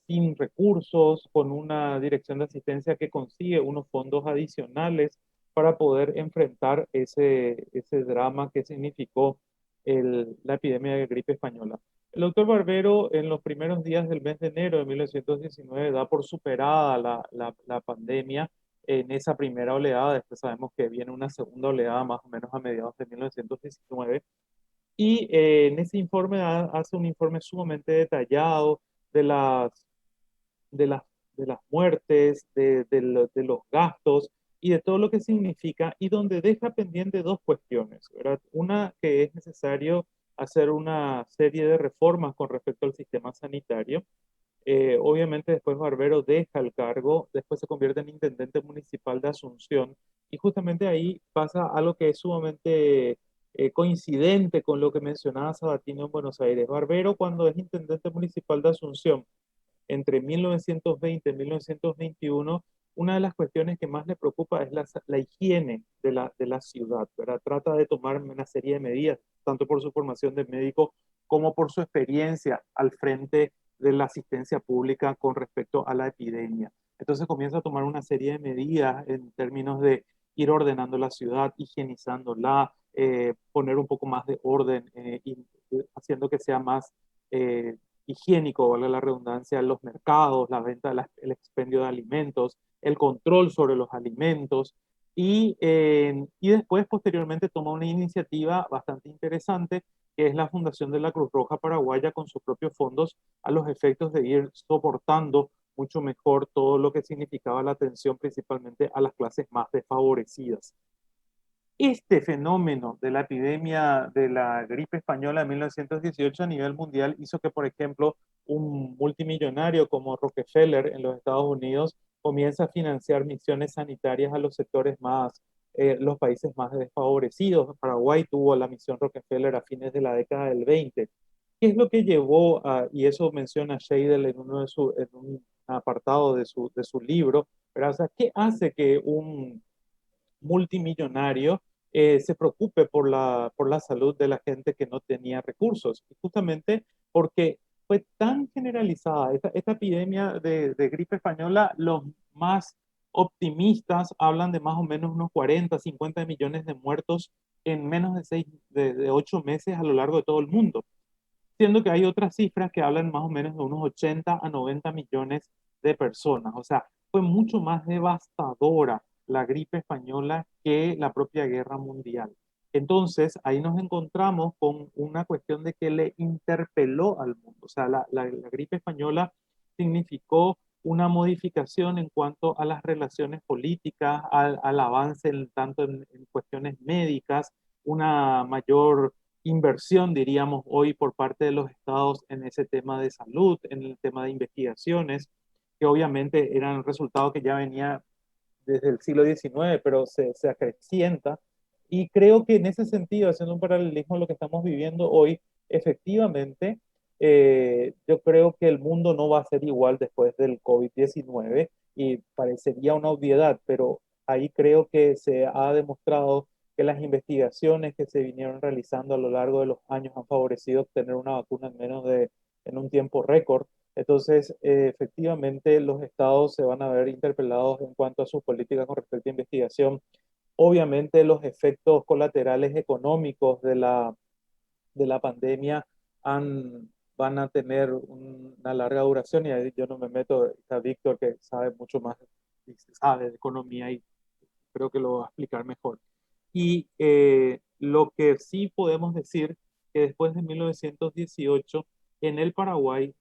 sin recursos, con una dirección de asistencia que consigue unos fondos adicionales para poder enfrentar ese drama que significó la epidemia de gripe española. El doctor Barbero, en los primeros días del mes de enero de 1919, da por superada la pandemia en esa primera oleada. Después sabemos que viene una segunda oleada más o menos a mediados de 1919. Y en ese informe hace un informe sumamente detallado de de las, de las muertes, de los gastos y de todo lo que significa, y donde deja pendiente dos cuestiones, ¿verdad? Una, que es necesario hacer una serie de reformas con respecto al sistema sanitario. Obviamente después Barbero deja el cargo, después se convierte en intendente municipal de Asunción, y justamente ahí pasa algo que es sumamente coincidente con lo que mencionaba Sabatino en Buenos Aires. Barbero, cuando es intendente municipal de Asunción, entre 1920 y 1921, una de las cuestiones que más le preocupa es la higiene de la ciudad, ¿verdad? Trata de tomar una serie de medidas, tanto por su formación de médico como por su experiencia al frente de la asistencia pública con respecto a la epidemia. Entonces comienza a tomar una serie de medidas en términos de ir ordenando la ciudad, higienizándola, poner un poco más de orden y haciendo que sea más higiénico, vale la redundancia, los mercados, la venta, el expendio de alimentos, el control sobre los alimentos y después posteriormente toma una iniciativa bastante interesante que es la fundación de la Cruz Roja Paraguaya con sus propios fondos a los efectos de ir soportando mucho mejor todo lo que significaba la atención principalmente a las clases más desfavorecidas. Este fenómeno de la epidemia de la gripe española en 1918 a nivel mundial hizo que, por ejemplo, un multimillonario como Rockefeller en los Estados Unidos comienza a financiar misiones sanitarias a los sectores más, los países más desfavorecidos. Paraguay tuvo la misión Rockefeller a fines de la década del 20. ¿Qué es lo que llevó a, y eso menciona Scheidel en, en un apartado de su libro, ¿verdad? O sea, ¿qué hace que un multimillonario se preocupe por la salud de la gente que no tenía recursos? Y justamente porque fue tan generalizada esta epidemia de gripe española, los más optimistas hablan de más o menos unos 40, 50 millones de muertos en menos de 8 meses a lo largo de todo el mundo, siendo que hay otras cifras que hablan más o menos de unos 80 a 90 millones de personas. O sea, fue mucho más devastadora la gripe española que la propia guerra mundial. Entonces, ahí nos encontramos con una cuestión de que le interpeló al mundo. O sea, la gripe española significó una modificación en cuanto a las relaciones políticas, al avance tanto en cuestiones médicas, una mayor inversión, diríamos, hoy por parte de los estados en ese tema de salud, en el tema de investigaciones, que obviamente eran resultados que ya venía desde el siglo XIX, pero se acrecienta. Y creo que en ese sentido, haciendo un paralelismo a lo que estamos viviendo hoy, efectivamente, yo creo que el mundo no va a ser igual después del COVID-19 y parecería una obviedad, pero ahí creo que se ha demostrado que las investigaciones que se vinieron realizando a lo largo de los años han favorecido obtener una vacuna en un tiempo récord. Entonces, efectivamente, los estados se van a ver interpelados en cuanto a sus políticas con respecto a investigación. Obviamente, los efectos colaterales económicos de la pandemia van a tener una larga duración y ahí yo no me meto, está Víctor que sabe mucho más, sabe de economía y creo que lo va a explicar mejor. Y lo que sí podemos decir que después de 1918 en el Paraguay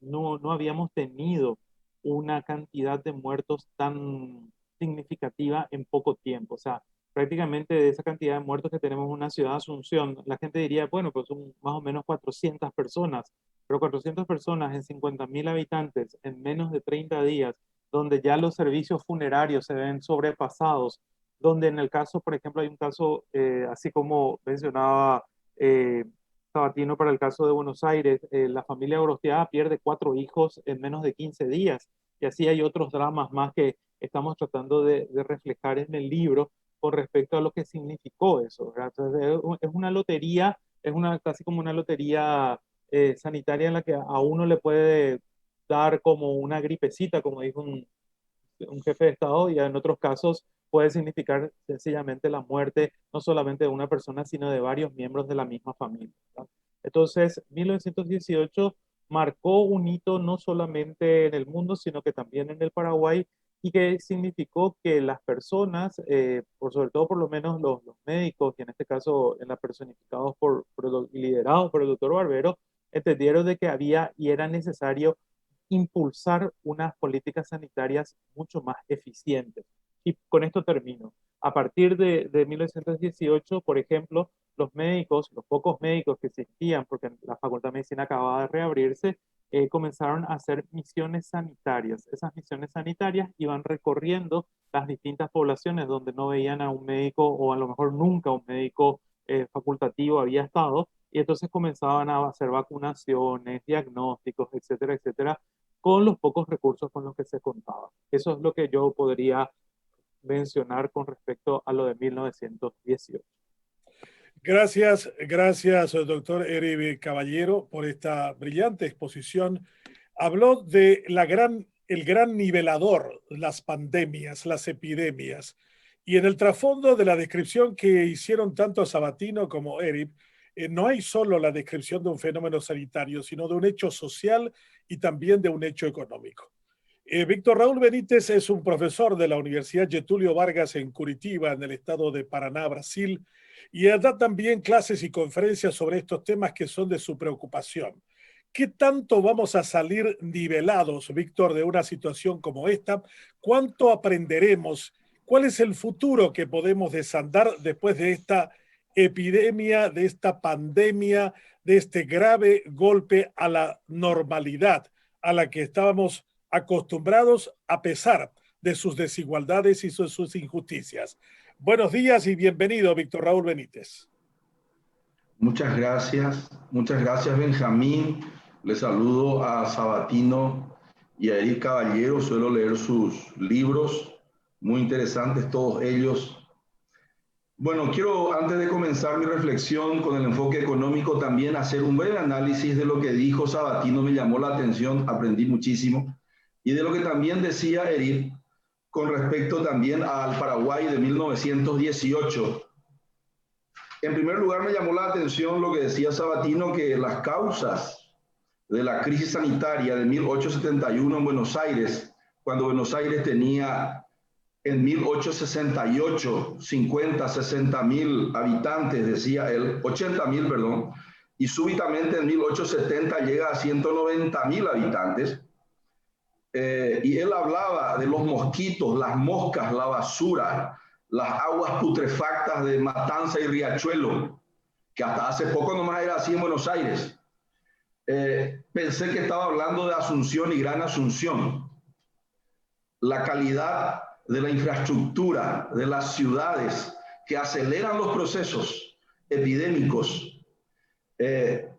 no habíamos tenido una cantidad de muertos tan significativa en poco tiempo. O sea, prácticamente de esa cantidad de muertos que tenemos en una ciudad de Asunción, la gente diría, bueno, pues son más o menos 400 personas, pero 400 personas en 50.000 habitantes en menos de 30 días, donde ya los servicios funerarios se ven sobrepasados, donde en el caso, por ejemplo, hay un caso, así como mencionaba eh, Sabatino para el caso de Buenos Aires, la familia Gorostiaga pierde 4 hijos en menos de 15 días, y así hay otros dramas más que estamos tratando de reflejar en el libro con respecto a lo que significó eso, ¿verdad? Entonces, es una lotería, es una, casi como una lotería sanitaria en la que a uno le puede dar como una gripecita, como dijo un jefe de Estado, y en otros casos puede significar sencillamente la muerte no solamente de una persona, sino de varios miembros de la misma familia, ¿verdad? Entonces, 1918 marcó un hito no solamente en el mundo, sino que también en el Paraguay, y que significó que las personas, sobre todo por lo menos los médicos, y en este caso personificados liderados por el doctor Barbero, entendieron de que había y era necesario impulsar unas políticas sanitarias mucho más eficientes. Y con esto termino. A partir de 1918, por ejemplo, los médicos, los pocos médicos que existían, porque la Facultad de Medicina acababa de reabrirse, comenzaron a hacer misiones sanitarias. Esas misiones sanitarias iban recorriendo las distintas poblaciones donde no veían a un médico o a lo mejor nunca un médico facultativo había estado, y entonces comenzaban a hacer vacunaciones, diagnósticos, etcétera, etcétera, con los pocos recursos con los que se contaba. Eso es lo que yo podría mencionar con respecto a lo de 1918. Gracias, doctor Eric Caballero, por esta brillante exposición. Habló de el gran nivelador, las pandemias, las epidemias. Y en el trasfondo de la descripción que hicieron tanto Sabatino como Eric, no hay solo la descripción de un fenómeno sanitario, sino de un hecho social y también de un hecho económico. Víctor Raúl Benítez es un profesor de la Universidad Getúlio Vargas en Curitiba, en el estado de Paraná, Brasil, y da también clases y conferencias sobre estos temas que son de su preocupación. ¿Qué tanto vamos a salir nivelados, Víctor, de una situación como esta? ¿Cuánto aprenderemos? ¿Cuál es el futuro que podemos desandar después de esta epidemia, de esta pandemia, de este grave golpe a la normalidad a la que estábamos acostumbrados a pesar de sus desigualdades y sus injusticias? Buenos días y bienvenido, Víctor Raúl Benítez. Muchas gracias Benjamín. Le saludo a Sabatino y a Eric Caballero. Suelo leer sus libros, muy interesantes todos ellos. Bueno, quiero antes de comenzar mi reflexión con el enfoque económico también hacer un breve análisis de lo que dijo Sabatino. Me llamó la atención, aprendí muchísimo, y de lo que también decía Eric con respecto también al Paraguay de 1918. En primer lugar, me llamó la atención lo que decía Sabatino, que las causas de la crisis sanitaria de 1871 en Buenos Aires, cuando Buenos Aires tenía en 1868 50, 60 mil habitantes, decía él, 80 mil, perdón, y súbitamente en 1870 llega a 190 mil habitantes. Y él hablaba de los mosquitos, las moscas, la basura, las aguas putrefactas de Matanza y Riachuelo, que hasta hace poco nomás era así en Buenos Aires. Pensé que estaba hablando de Asunción y Gran Asunción. La calidad de la infraestructura de las ciudades que aceleran los procesos epidémicos,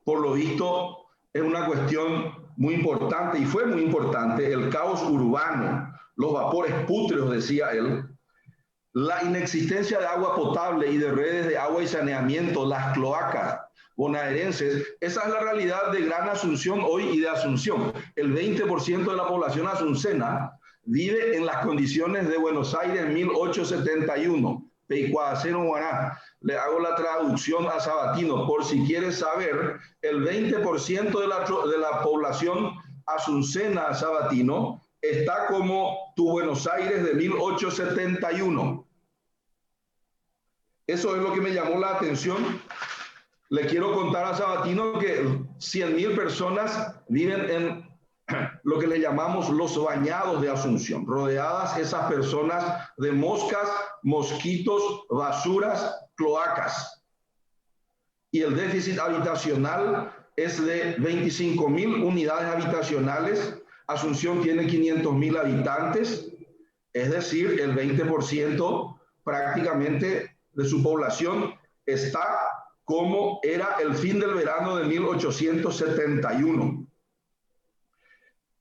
por lo visto, es una cuestión muy importante, y fue muy importante. El caos urbano, los vapores pútreos, decía él, la inexistencia de agua potable y de redes de agua y saneamiento, las cloacas bonaerenses. Esa es la realidad de Gran Asunción hoy y de Asunción. El 20% de la población asuncena vive en las condiciones de Buenos Aires 1871. Peicuaceno Guaná. Le hago la traducción a Sabatino. Por si quieres saber, el 20% de la población asuncena, Sabatino, está como tu Buenos Aires de 1871. Eso es lo que me llamó la atención. Le quiero contar a Sabatino que 100.000 personas viven en lo que le llamamos los bañados de Asunción, rodeadas esas personas de moscas, mosquitos, basuras, cloacas. Y el déficit habitacional es de 25.000 unidades habitacionales. Asunción tiene 500.000 habitantes, es decir, el 20% prácticamente de su población está como era el fin del verano de 1871.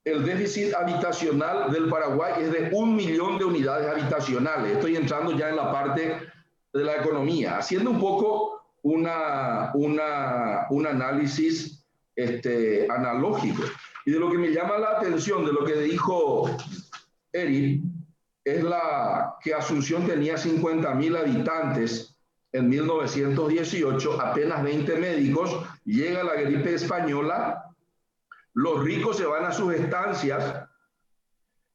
El déficit habitacional del Paraguay es de 1 millón de unidades habitacionales. Estoy entrando ya en la parte de la economía, haciendo un poco un análisis analógico. Y de lo que me llama la atención, de lo que dijo Eric, es que Asunción tenía 50.000 habitantes en 1918, apenas 20 médicos, llega la gripe española, los ricos se van a sus estancias.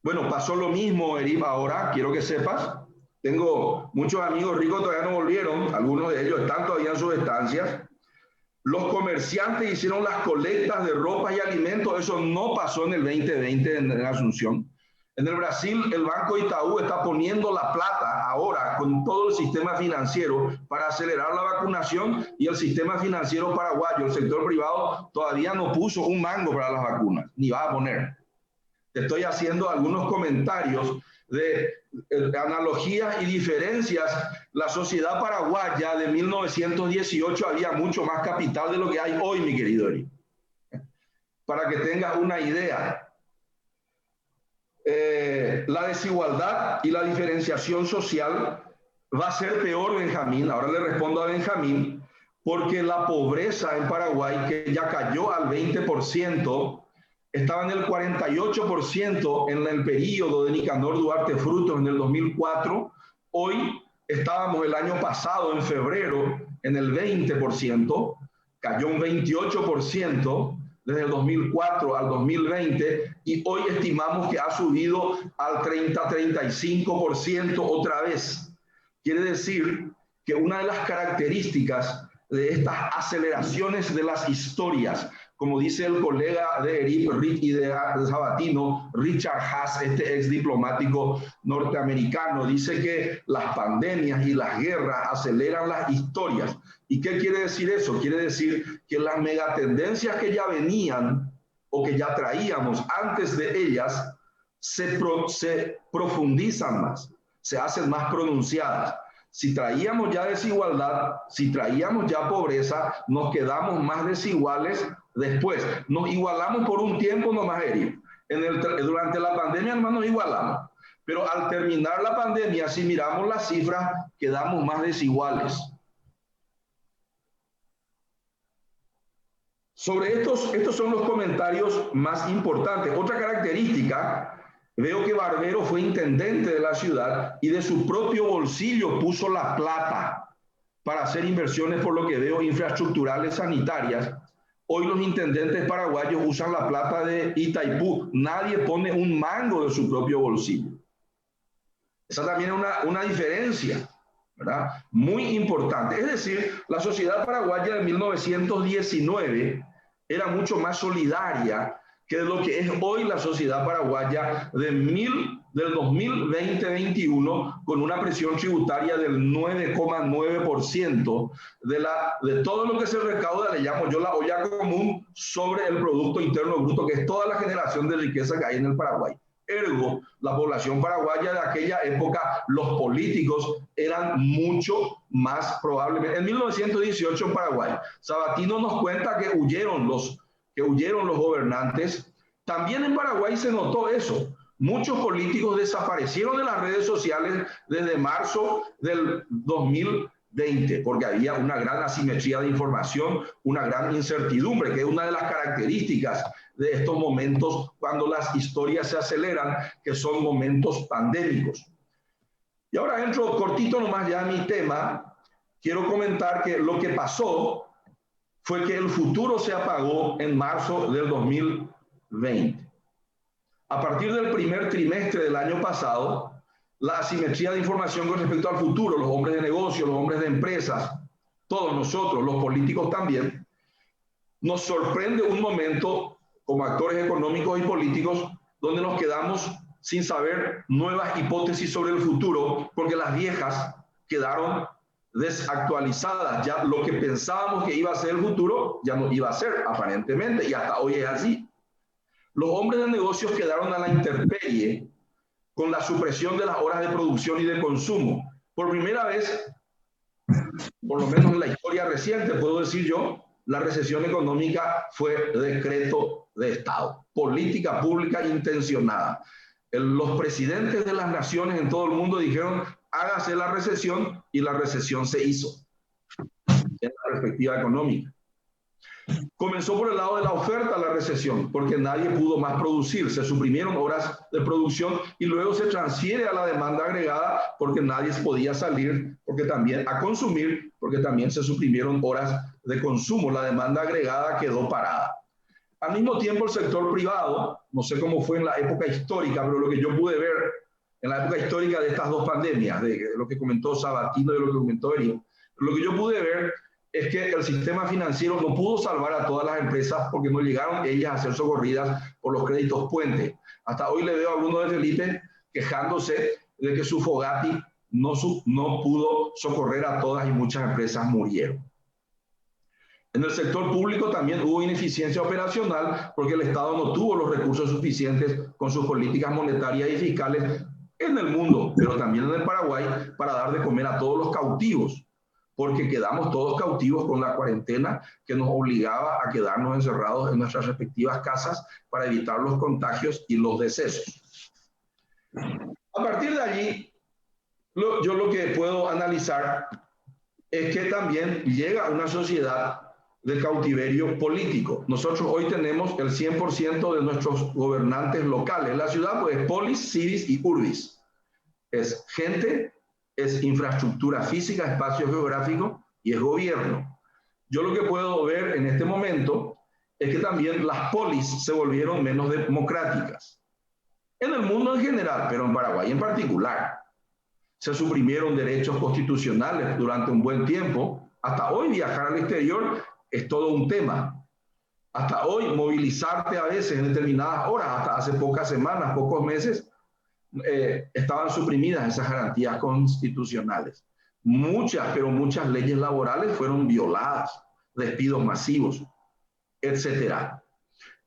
Bueno, pasó lo mismo, Eric, ahora, quiero que sepas, tengo muchos amigos ricos, todavía no volvieron, algunos de ellos están todavía en sus estancias. Los comerciantes hicieron las colectas de ropa y alimentos, eso no pasó en el 2020 en Asunción. En el Brasil, el Banco Itaú está poniendo la plata ahora con todo el sistema financiero para acelerar la vacunación, y el sistema financiero paraguayo, el sector privado, todavía no puso un mango para las vacunas, ni va a poner. Te estoy haciendo algunos comentarios de analogías y diferencias. La sociedad paraguaya de 1918 había mucho más capital de lo que hay hoy, mi querido Eric. Para que tengas una idea. La desigualdad y la diferenciación social va a ser peor, Benjamín. Ahora le respondo a Benjamín, porque la pobreza en Paraguay, que ya cayó al 20%, estaba en el 48% en el periodo de Nicanor Duarte Frutos en el 2004. Hoy estábamos el año pasado, en febrero, en el 20%, cayó un 28%. Desde el 2004 al 2020, y hoy estimamos que ha subido al 30-35% otra vez. Quiere decir que una de las características de estas aceleraciones de las historias, como dice el colega de Eric y de Sabatino, Richard Haas, este ex diplomático norteamericano, dice que las pandemias y las guerras aceleran las historias. ¿Y qué quiere decir eso? Quiere decir que las megatendencias que ya venían o que ya traíamos antes de ellas se profundizan más, se hacen más pronunciadas. Si traíamos ya desigualdad, si traíamos ya pobreza, nos quedamos más desiguales después. Nos igualamos por un tiempo nomás, Eric. Durante la pandemia nomás nos igualamos. Pero al terminar la pandemia, si miramos las cifras, quedamos más desiguales. Sobre estos son los comentarios más importantes. Otra característica, veo que Barbero fue intendente de la ciudad y de su propio bolsillo puso la plata para hacer inversiones, por lo que veo, infraestructurales sanitarias. Hoy los intendentes paraguayos usan la plata de Itaipú. Nadie pone un mango de su propio bolsillo. Esa también es una diferencia, ¿verdad? Muy importante. Es decir, la sociedad paraguaya de 1919 era mucho más solidaria que lo que es hoy la sociedad paraguaya de del 2020-21 con una presión tributaria del 9,9% de todo lo que se recauda, le llamo yo la olla común, sobre el Producto Interno Bruto, que es toda la generación de riqueza que hay en el Paraguay. Ergo, la población paraguaya de aquella época, los políticos eran mucho más probablemente. En 1918 en Paraguay, Sabatino nos cuenta que huyeron los gobernantes. También en Paraguay se notó eso. Muchos políticos desaparecieron de las redes sociales desde marzo del 2020, porque había una gran asimetría de información, una gran incertidumbre, que es una de las características de estos momentos cuando las historias se aceleran, que son momentos pandémicos. Y ahora entro cortito nomás ya a mi tema. Quiero comentar que lo que pasó fue que el futuro se apagó en marzo del 2020. A partir del primer trimestre del año pasado, la asimetría de información con respecto al futuro, los hombres de negocio, los hombres de empresas, todos nosotros, los políticos también, nos sorprende un momento como actores económicos y políticos donde nos quedamos sin saber nuevas hipótesis sobre el futuro, porque las viejas quedaron desactualizadas. Ya lo que pensábamos que iba a ser el futuro ya no iba a ser, aparentemente, y hasta hoy es así. Los hombres de negocios quedaron a la intemperie con la supresión de las horas de producción y de consumo. Por primera vez, por lo menos en la historia reciente, puedo decir yo, la recesión económica fue decreto de Estado, política pública intencionada. Los presidentes de las naciones en todo el mundo dijeron, hágase la recesión, y la recesión se hizo en la perspectiva económica. Comenzó por el lado de la oferta la recesión, porque nadie pudo más producir, se suprimieron horas de producción y luego se transfiere a la demanda agregada porque nadie podía salir a consumir, porque también se suprimieron horas de consumo, la demanda agregada quedó parada. Al mismo tiempo el sector privado, no sé cómo fue en la época histórica, pero lo que yo pude ver en la época histórica de estas dos pandemias, de lo que comentó Sabatino y lo que comentó Erio, lo que yo pude ver es que el sistema financiero no pudo salvar a todas las empresas porque no llegaron ellas a ser socorridas por los créditos puente. Hasta hoy le veo a Bruno de Felipe quejándose de que su Fogatti no pudo socorrer a todas y muchas empresas murieron. En el sector público también hubo ineficiencia operacional porque el Estado no tuvo los recursos suficientes con sus políticas monetarias y fiscales en el mundo, pero también en el Paraguay, para dar de comer a todos los cautivos, porque quedamos todos cautivos con la cuarentena que nos obligaba a quedarnos encerrados en nuestras respectivas casas para evitar los contagios y los decesos. A partir de allí, yo lo que puedo analizar es que también llega una sociedad de cautiverio político. Nosotros hoy tenemos el 100% de nuestros gobernantes locales. La ciudad pues es polis, civis y urbis. Es gente, es infraestructura física, espacio geográfico y es gobierno. Yo lo que puedo ver en este momento es que también las polis se volvieron menos democráticas. En el mundo en general, pero en Paraguay en particular. Se suprimieron derechos constitucionales durante un buen tiempo. Hasta hoy viajar al exterior es todo un tema. Hasta hoy movilizarte a veces en determinadas horas, hasta hace pocas semanas, pocos meses, estaban suprimidas esas garantías constitucionales. Muchas, pero muchas leyes laborales fueron violadas, despidos masivos, etc.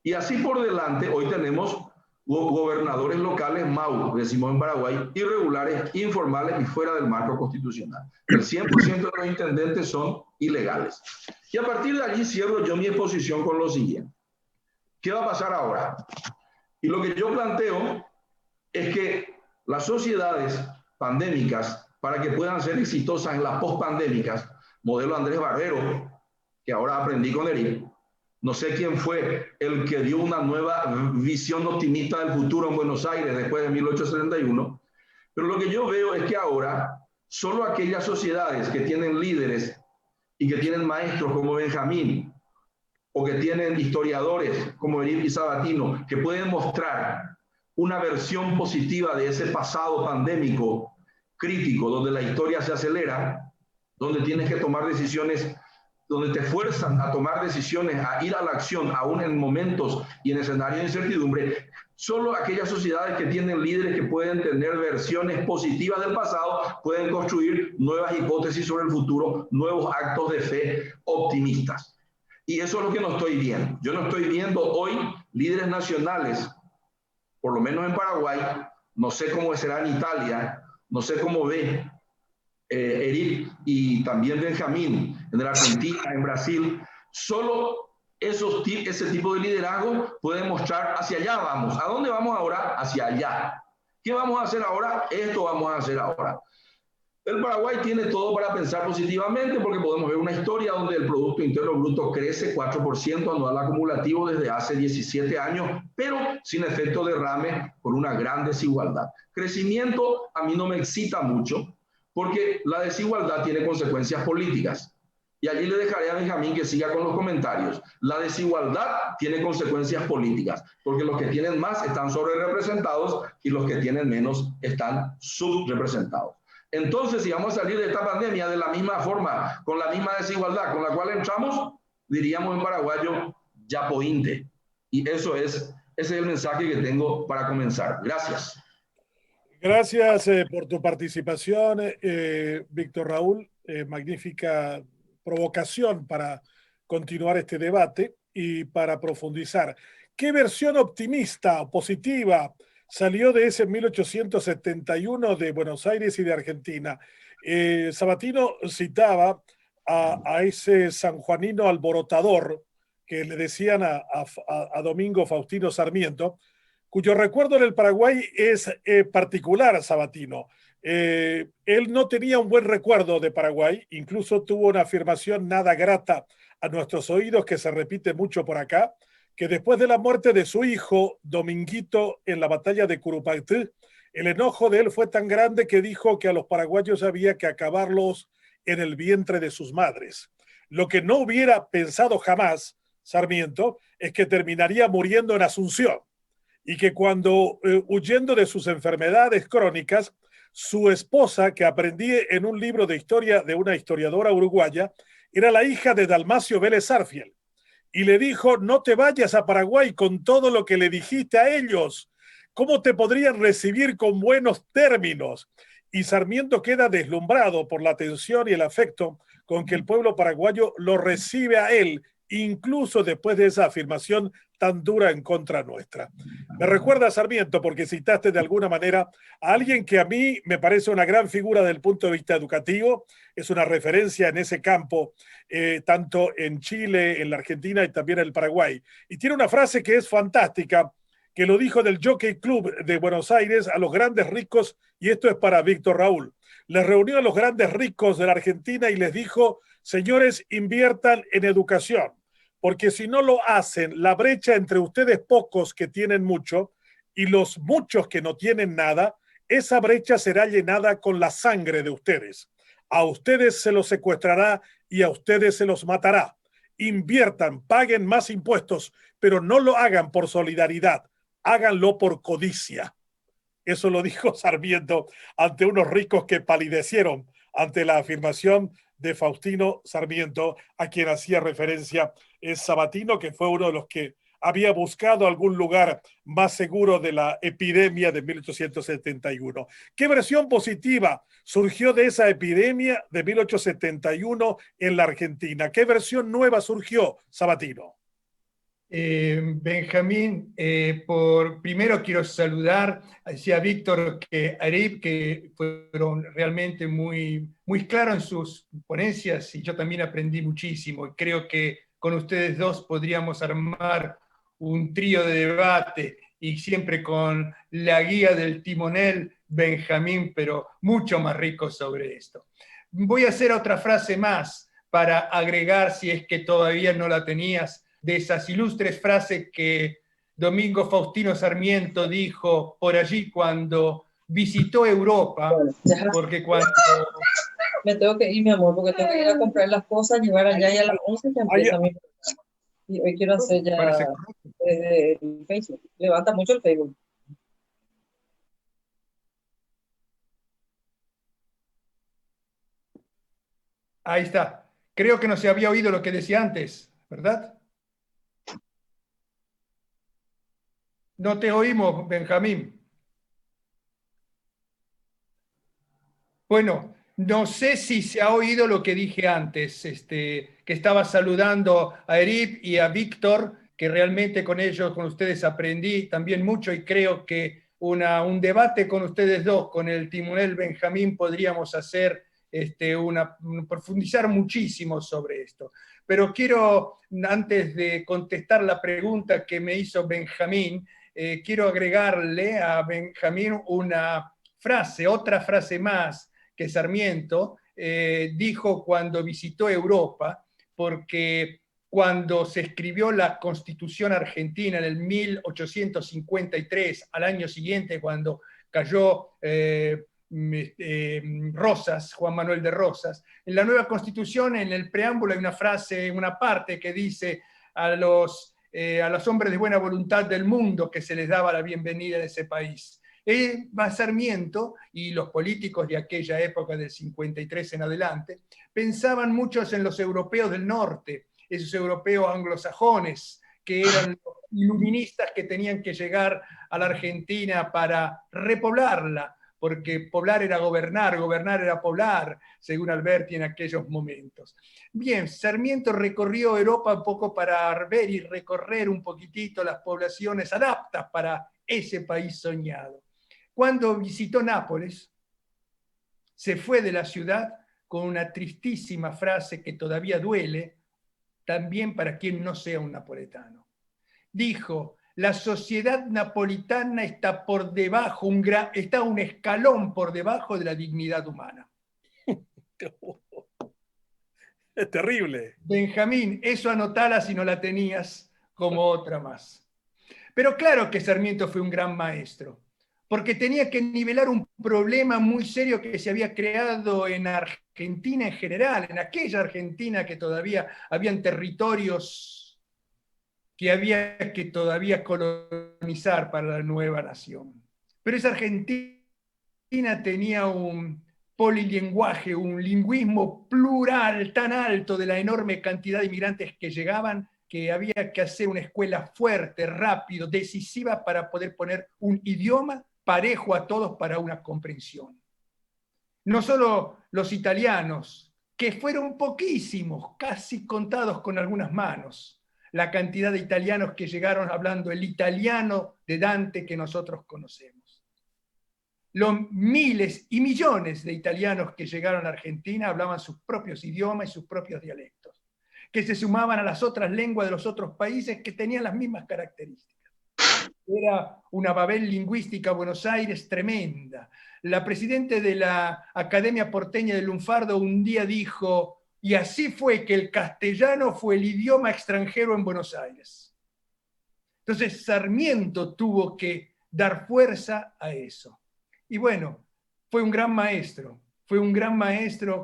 Y así por delante, hoy tenemos gobernadores locales, MAU, decimos en Paraguay, irregulares, informales y fuera del marco constitucional. El 100% de los intendentes son ilegales. Y a partir de allí cierro yo mi exposición con lo siguiente. ¿Qué va a pasar ahora? Y lo que yo planteo es que las sociedades pandémicas, para que puedan ser exitosas en las pospandémicas, modelo Andrés Barbero, que ahora aprendí con él, no sé quién fue el que dio una nueva visión optimista del futuro en Buenos Aires después de 1871, pero lo que yo veo es que ahora solo aquellas sociedades que tienen líderes y que tienen maestros como Benjamín, o que tienen historiadores como Erip y Sabatino, que pueden mostrar una versión positiva de ese pasado pandémico crítico, donde la historia se acelera, donde tienes que tomar decisiones, donde te fuerzan a tomar decisiones, a ir a la acción, aún en momentos y en escenarios de incertidumbre. Solo aquellas sociedades que tienen líderes que pueden tener versiones positivas del pasado pueden construir nuevas hipótesis sobre el futuro, nuevos actos de fe optimistas. Y eso es lo que no estoy viendo. Yo no estoy viendo hoy líderes nacionales, por lo menos en Paraguay, no sé cómo será en Italia, no sé cómo ve Eric y también Benjamín en la Argentina, en Brasil. Solo ese tipo de liderazgo puede mostrar hacia allá vamos. ¿A dónde vamos ahora? Hacia allá. ¿Qué vamos a hacer ahora? Esto vamos a hacer ahora. El Paraguay tiene todo para pensar positivamente porque podemos ver una historia donde el Producto Interno Bruto crece 4% anual acumulativo desde hace 17 años, pero sin efecto derrame, con una gran desigualdad. Crecimiento a mí no me excita mucho porque la desigualdad tiene consecuencias políticas. Y allí le dejaré a Benjamín que siga con los comentarios. La desigualdad tiene consecuencias políticas, porque los que tienen más están sobrerepresentados y los que tienen menos están subrepresentados. Entonces, si vamos a salir de esta pandemia de la misma forma, con la misma desigualdad con la cual entramos, diríamos en paraguayo, ya pointe. Y ese es el mensaje que tengo para comenzar. Gracias. Gracias por tu participación, Víctor Raúl. Magnífica provocación para continuar este debate y para profundizar. ¿Qué versión optimista o positiva salió de ese 1871 de Buenos Aires y de Argentina? Sabatino citaba a ese sanjuanino alborotador que le decían a Domingo Faustino Sarmiento, cuyo recuerdo en el Paraguay es particular, Sabatino. Él no tenía un buen recuerdo de Paraguay, incluso tuvo una afirmación nada grata a nuestros oídos que se repite mucho por acá, que después de la muerte de su hijo, Dominguito, en la batalla de Curupaytí, el enojo de él fue tan grande que dijo que a los paraguayos había que acabarlos en el vientre de sus madres. Lo que no hubiera pensado jamás Sarmiento es que terminaría muriendo en Asunción y que cuando huyendo de sus enfermedades crónicas, su esposa, que aprendí en un libro de historia de una historiadora uruguaya, era la hija de Dalmacio Vélez Sarsfield, y le dijo, no te vayas a Paraguay con todo lo que le dijiste a ellos, ¿cómo te podrían recibir con buenos términos? Y Sarmiento queda deslumbrado por la atención y el afecto con que el pueblo paraguayo lo recibe a él, incluso después de esa afirmación tan dura en contra nuestra. Me recuerda, Sarmiento, porque citaste de alguna manera a alguien que a mí me parece una gran figura desde el punto de vista educativo, es una referencia en ese campo, tanto en Chile, en la Argentina y también en el Paraguay. Y tiene una frase que es fantástica, que lo dijo del Jockey Club de Buenos Aires a los grandes ricos, y esto es para Víctor Raúl. Les reunió a los grandes ricos de la Argentina y les dijo, señores, inviertan en educación, porque si no lo hacen, la brecha entre ustedes pocos que tienen mucho y los muchos que no tienen nada, esa brecha será llenada con la sangre de ustedes. A ustedes se los secuestrará y a ustedes se los matará. Inviertan, paguen más impuestos, pero no lo hagan por solidaridad, háganlo por codicia. Eso lo dijo Sarmiento ante unos ricos que palidecieron ante la afirmación de Faustino Sarmiento, a quien hacía referencia Sabatino, que fue uno de los que había buscado algún lugar más seguro de la epidemia de 1871. ¿Qué versión positiva surgió de esa epidemia de 1871 en la Argentina? ¿Qué versión nueva surgió, Sabatino? Benjamín, primero quiero saludar a Víctor que Arip, que fueron realmente muy claros en sus ponencias y yo también aprendí muchísimo. Y creo que con ustedes dos podríamos armar un trío de debate y siempre con la guía del timonel Benjamín, pero mucho más rico sobre esto. Voy a hacer otra frase más para agregar, si es que todavía no la tenías, de esas ilustres frases que Domingo Faustino Sarmiento dijo por allí cuando visitó Europa, porque cuando... Me tengo que ir, mi amor, porque tengo que ir a comprar las cosas, llevar allá y a las 11 ya empieza mi... Y hoy quiero hacer ya desde el Facebook. Levanta mucho el Facebook. Ahí está. Creo que no se había oído lo que decía antes, ¿verdad? No te oímos, Benjamín. Bueno, no sé si se ha oído lo que dije antes, que estaba saludando a Erip y a Víctor, que realmente con ellos, con ustedes aprendí también mucho y creo que un debate con ustedes dos, con el timonel Benjamín, podríamos hacer profundizar muchísimo sobre esto. Pero quiero, antes de contestar la pregunta que me hizo Benjamín, quiero agregarle a Benjamín una frase, otra frase más, que Sarmiento dijo cuando visitó Europa, porque cuando se escribió la Constitución Argentina en el 1853, al año siguiente, cuando cayó Rosas, Juan Manuel de Rosas, en la nueva Constitución, en el preámbulo hay una frase, una parte que dice a los hombres de buena voluntad del mundo que se les daba la bienvenida en ese país. Sarmiento y los políticos de aquella época del 53 en adelante pensaban muchos en los europeos del norte, esos europeos anglosajones que eran los iluministas que tenían que llegar a la Argentina para repoblarla, porque poblar era gobernar, gobernar era poblar, según Alberti en aquellos momentos. Bien, Sarmiento recorrió Europa un poco para ver y recorrer un poquitito las poblaciones adaptas para ese país soñado. Cuando visitó Nápoles, se fue de la ciudad con una tristísima frase que todavía duele, también para quien no sea un napoletano. Dijo: la sociedad napolitana está por debajo, está un escalón por debajo de la dignidad humana. Es terrible. Benjamín, eso anotala si no la tenías como otra más. Pero claro que Sarmiento fue un gran maestro, porque tenía que nivelar un problema muy serio que se había creado en Argentina en general, en aquella Argentina que todavía habían territorios que había que todavía colonizar para la nueva nación. Pero esa Argentina tenía un polilingüaje, un lingüismo plural tan alto de la enorme cantidad de inmigrantes que llegaban, que había que hacer una escuela fuerte, rápido, decisiva para poder poner un idioma parejo a todos para una comprensión. No solo los italianos, que fueron poquísimos, casi contados con algunas manos, la cantidad de italianos que llegaron hablando el italiano de Dante que nosotros conocemos. Los miles y millones de italianos que llegaron a Argentina hablaban sus propios idiomas y sus propios dialectos, que se sumaban a las otras lenguas de los otros países que tenían las mismas características. Era una Babel lingüística Buenos Aires tremenda. La presidenta de la Academia Porteña del Lunfardo un día dijo: y así fue que el castellano fue el idioma extranjero en Buenos Aires. Entonces Sarmiento tuvo que dar fuerza a eso. Y bueno, fue un gran maestro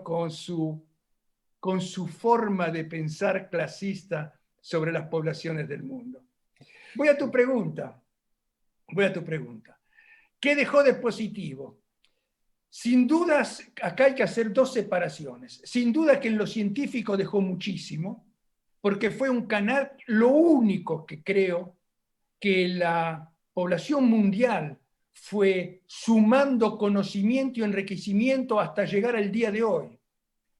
con su forma de pensar clasista sobre las poblaciones del mundo. Voy a tu pregunta. ¿Qué dejó de positivo? Sin dudas, acá hay que hacer dos separaciones. Sin duda que en lo científico dejó muchísimo, porque fue un canal, lo único que creo que la población mundial fue sumando conocimiento y enriquecimiento hasta llegar al día de hoy.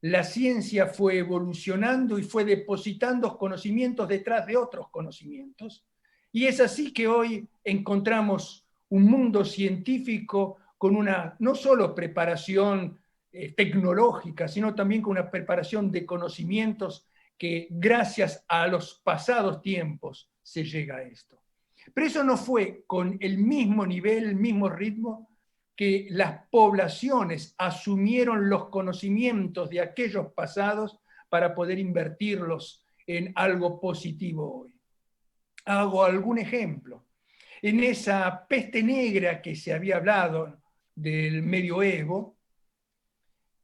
La ciencia fue evolucionando y fue depositando conocimientos detrás de otros conocimientos. Y es así que hoy encontramos un mundo científico con una no solo preparación tecnológica, sino también con una preparación de conocimientos que gracias a los pasados tiempos se llega a esto. Pero eso no fue con el mismo nivel, el mismo ritmo que las poblaciones asumieron los conocimientos de aquellos pasados para poder invertirlos en algo positivo hoy. Hago algún ejemplo. En esa peste negra que se había hablado del medioevo,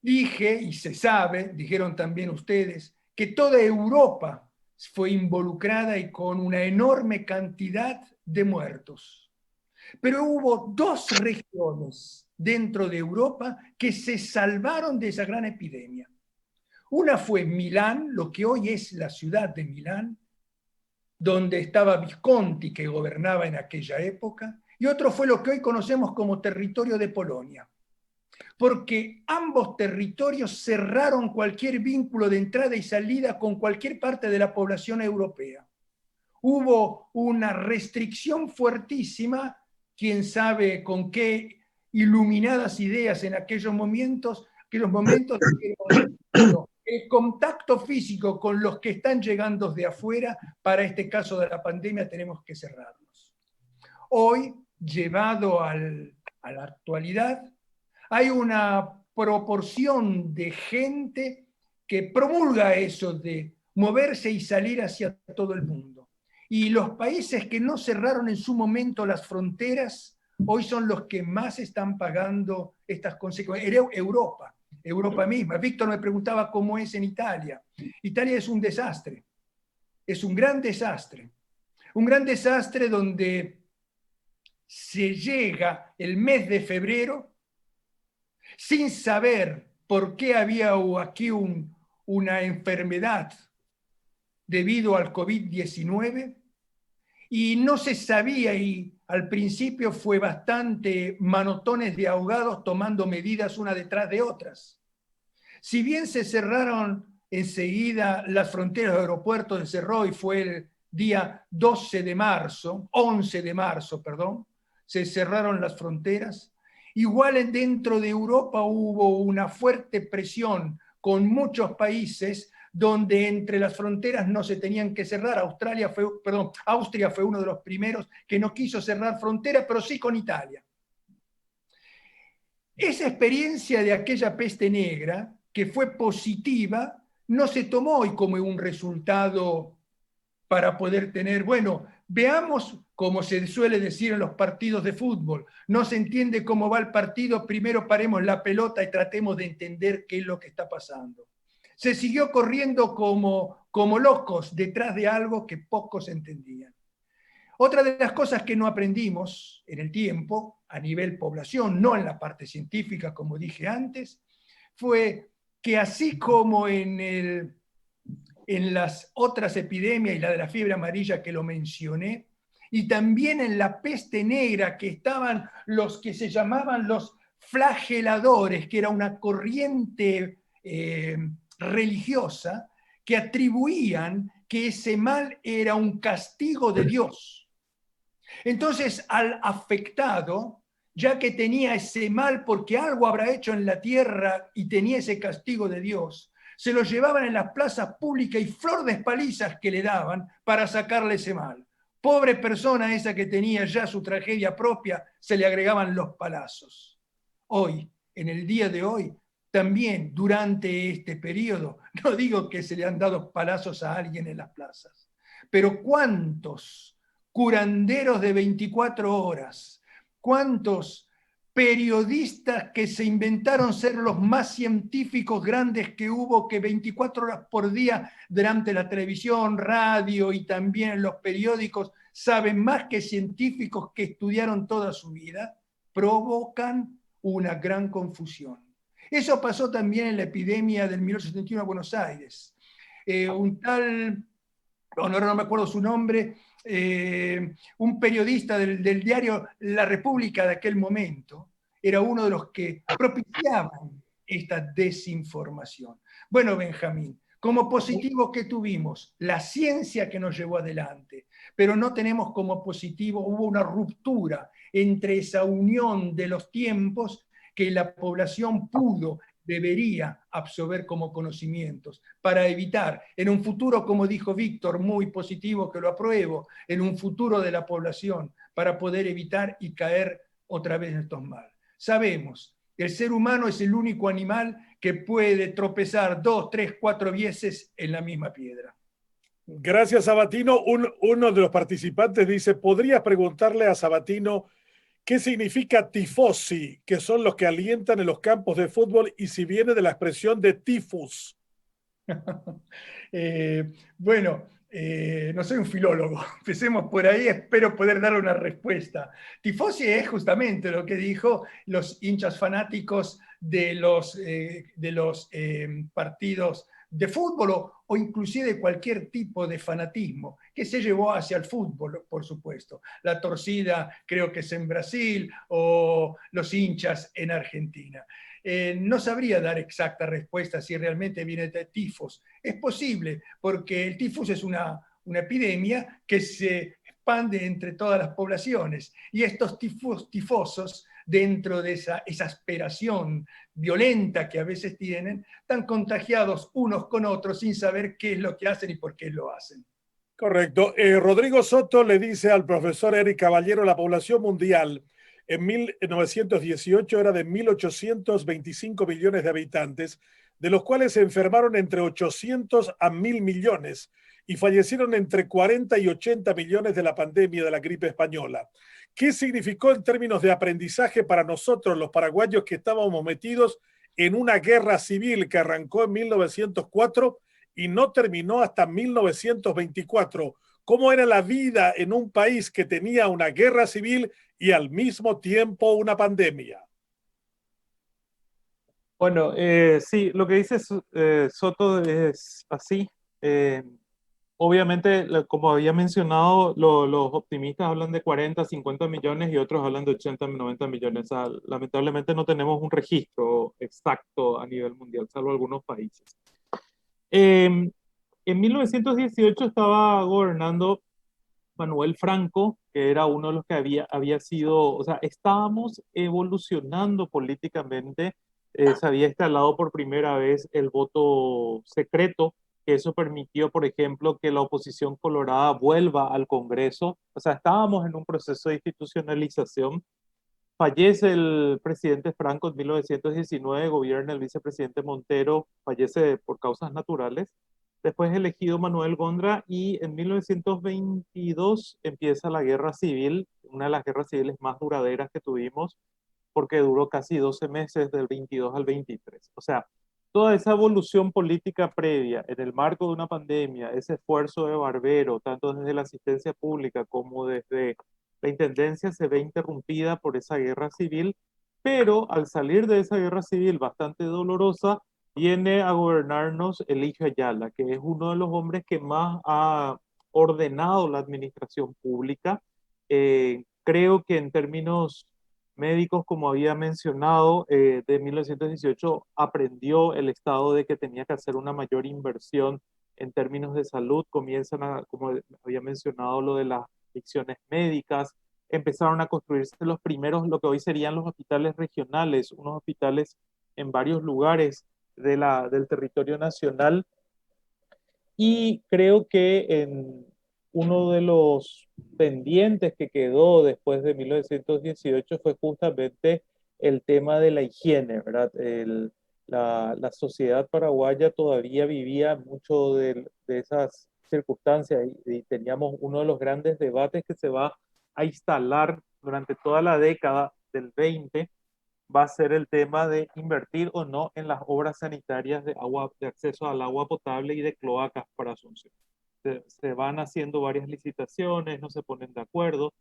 dije, y se sabe, dijeron también ustedes, que toda Europa fue involucrada y con una enorme cantidad de muertos. Pero hubo dos regiones dentro de Europa que se salvaron de esa gran epidemia. Una fue Milán, lo que hoy es la ciudad de Milán, donde estaba Visconti, que gobernaba en aquella época, y otro fue lo que hoy conocemos como territorio de Polonia, porque ambos territorios cerraron cualquier vínculo de entrada y salida con cualquier parte de la población europea. Hubo una restricción fuertísima, quién sabe con qué iluminadas ideas en aquellos momentos el contacto físico con los que están llegando de afuera, para este caso de la pandemia tenemos que cerrarlos. Hoy, llevado a la actualidad, hay una proporción de gente que promulga eso de moverse y salir hacia todo el mundo. Y los países que no cerraron en su momento las fronteras, hoy son los que más están pagando estas consecuencias. Europa misma. Víctor me preguntaba cómo es en Italia. Italia es un desastre. Es un gran desastre. Un gran desastre donde se llega el mes de febrero sin saber por qué había aquí una enfermedad debido al COVID-19, y no se sabía, y al principio fue bastante manotones de ahogados tomando medidas una detrás de otras. Si bien se cerraron enseguida las fronteras del aeropuerto de Cerró, y fue el día 11 de marzo, se cerraron las fronteras, igual dentro de Europa hubo una fuerte presión con muchos países donde entre las fronteras no se tenían que cerrar. Austria fue uno de los primeros que no quiso cerrar fronteras, pero sí con Italia. Esa experiencia de aquella peste negra, que fue positiva, no se tomó hoy como un resultado para poder tener, bueno, veamos, como se suele decir en los partidos de fútbol, no se entiende cómo va el partido, primero paremos la pelota y tratemos de entender qué es lo que está pasando. Se siguió corriendo como locos detrás de algo que pocos entendían. Otra de las cosas que no aprendimos en el tiempo, a nivel población, no en la parte científica, como dije antes, fue que así como en las otras epidemias, y la de la fiebre amarilla que lo mencioné, y también en la peste negra, que estaban los que se llamaban los flageladores, que era una corriente religiosa, que atribuían que ese mal era un castigo de Dios. Entonces, al afectado, ya que tenía ese mal porque algo habrá hecho en la tierra y tenía ese castigo de Dios, se lo llevaban en las plazas públicas y flor de palizas que le daban para sacarle ese mal. Pobre persona esa que tenía ya su tragedia propia, se le agregaban los palazos. Hoy, en el día de hoy, también durante este periodo, no digo que se le han dado palazos a alguien en las plazas, pero ¿cuántos curanderos de 24 horas, cuántos periodistas que se inventaron ser los más científicos grandes que hubo, que 24 horas por día delante de la televisión, radio y también en los periódicos saben más que científicos que estudiaron toda su vida, provocan una gran confusión? Eso pasó también en la epidemia del 1871 en Buenos Aires. Un tal, no me acuerdo su nombre, un periodista del diario La República de aquel momento, era uno de los que propiciaban esta desinformación. Bueno, Benjamín, como positivo que tuvimos la ciencia que nos llevó adelante, pero no tenemos como positivo, hubo una ruptura entre esa unión de los tiempos que la población debería absorber como conocimientos, para evitar en un futuro, como dijo Víctor, muy positivo, que lo apruebo, en un futuro de la población, para poder evitar y caer otra vez en estos males. Sabemos, el ser humano es el único animal que puede tropezar 2, 3, 4 veces en la misma piedra. Gracias, Sabatino. Uno de los participantes dice, ¿podrías preguntarle a Sabatino qué significa tifosi, que son los que alientan en los campos de fútbol, y si viene de la expresión de tifus? No soy un filólogo, empecemos por ahí, espero poder darle una respuesta. Tifosi es justamente lo que dijo los hinchas fanáticos de los partidos de fútbol o inclusive cualquier tipo de fanatismo que se llevó hacia el fútbol, por supuesto. La torcida creo que es en Brasil o los hinchas en Argentina. No sabría dar exacta respuesta si realmente viene de tifos. Es posible, porque el tifus es una epidemia que se expande entre todas las poblaciones y estos tifosos, dentro de esa exasperación violenta que a veces tienen, están contagiados unos con otros sin saber qué es lo que hacen y por qué lo hacen. Correcto. Rodrigo Soto le dice al profesor Eric Caballero, la población mundial en 1918 era de 1.825 millones de habitantes, de los cuales se enfermaron entre 800 a 1.000 millones y fallecieron entre 40 y 80 millones de la pandemia de la gripe española. ¿Qué significó en términos de aprendizaje para nosotros, los paraguayos, que estábamos metidos en una guerra civil que arrancó en 1904 y no terminó hasta 1924? ¿Cómo era la vida en un país que tenía una guerra civil y al mismo tiempo una pandemia? Bueno, sí, lo que dice Soto es así. Obviamente, como había mencionado, los optimistas hablan de 40, 50 millones y otros hablan de 80, 90 millones. O sea, lamentablemente no tenemos un registro exacto a nivel mundial, salvo algunos países. En 1918 estaba gobernando Manuel Franco, que era uno de los que había sido, o sea, estábamos evolucionando políticamente. Se había instalado por primera vez el voto secreto, que eso permitió, por ejemplo, que la oposición colorada vuelva al Congreso. O sea, estábamos en un proceso de institucionalización. Fallece el presidente Franco en 1919, gobierna el vicepresidente Montero, fallece por causas naturales. Después elegido Manuel Gondra y en 1922 empieza la guerra civil, una de las guerras civiles más duraderas que tuvimos, porque duró casi 12 meses, del 22 al 23. O sea, toda esa evolución política previa en el marco de una pandemia, ese esfuerzo de Barbero, tanto desde la asistencia pública como desde la intendencia, se ve interrumpida por esa guerra civil, pero al salir de esa guerra civil bastante dolorosa, viene a gobernarnos Eligio Ayala, que es uno de los hombres que más ha ordenado la administración pública. Creo que en términos médicos, como había mencionado, de 1918 aprendió el Estado de que tenía que hacer una mayor inversión en términos de salud. Comienzan a, como había mencionado, lo de las adicciones médicas. Empezaron a construirse los primeros, lo que hoy serían los hospitales regionales, unos hospitales en varios lugares del territorio nacional. Y creo que en uno de los pendientes que quedó después de 1918 fue justamente el tema de la higiene, ¿verdad? La sociedad paraguaya todavía vivía mucho de esas circunstancias y teníamos uno de los grandes debates que se va a instalar durante toda la década del 20, va a ser el tema de invertir o no en las obras sanitarias de agua, de acceso al agua potable y de cloacas para Asunción. Se van haciendo varias licitaciones, no se ponen de acuerdo.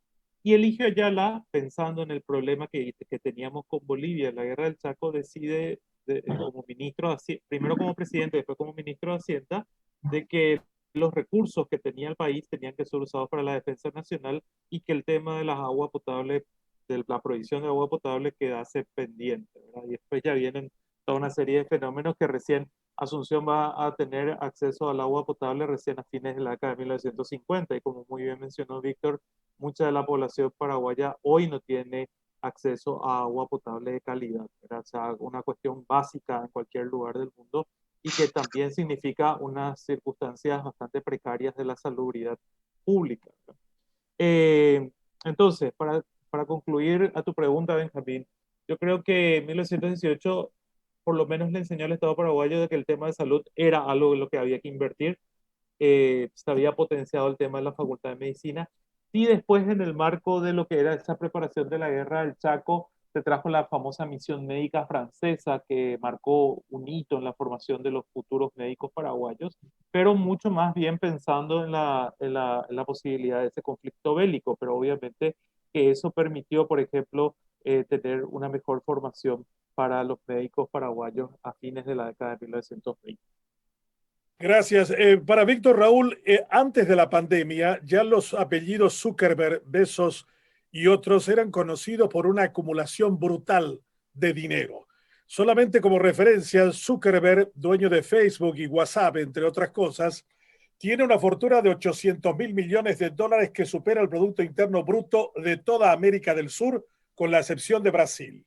Y Eligio Ayala, pensando en el problema que teníamos con Bolivia en la guerra del Chaco, decide, como ministro, primero como presidente, después como ministro de Hacienda, de que los recursos que tenía el país tenían que ser usados para la defensa nacional y que el tema de las aguas potables, de la provisión de agua potable, quedase pendiente, ¿verdad? Y después ya vienen toda una serie de fenómenos que recién Asunción va a tener acceso al agua potable recién a fines de la década de 1950 y como muy bien mencionó Víctor, mucha de la población paraguaya hoy no tiene acceso a agua potable de calidad, ¿verdad? O sea, una cuestión básica en cualquier lugar del mundo y que también significa unas circunstancias bastante precarias de la salubridad pública. Entonces, para concluir a tu pregunta, Benjamín, yo creo que en 1918 por lo menos le enseñó al Estado paraguayo de que el tema de salud era algo en lo que había que invertir. Se había potenciado el tema de la Facultad de Medicina y después en el marco de lo que era esa preparación de la guerra del Chaco se trajo la famosa misión médica francesa que marcó un hito en la formación de los futuros médicos paraguayos, pero mucho más bien pensando en la posibilidad de ese conflicto bélico, pero obviamente que eso permitió, por ejemplo, tener una mejor formación para los médicos paraguayos a fines de la década de 1920. Gracias. Para Víctor Raúl, antes de la pandemia, ya los apellidos Zuckerberg, Bezos y otros eran conocidos por una acumulación brutal de dinero. Solamente como referencia, Zuckerberg, dueño de Facebook y WhatsApp, entre otras cosas, tiene una fortuna de 800.000 millones de dólares que supera el Producto Interno Bruto de toda América del Sur, con la excepción de Brasil.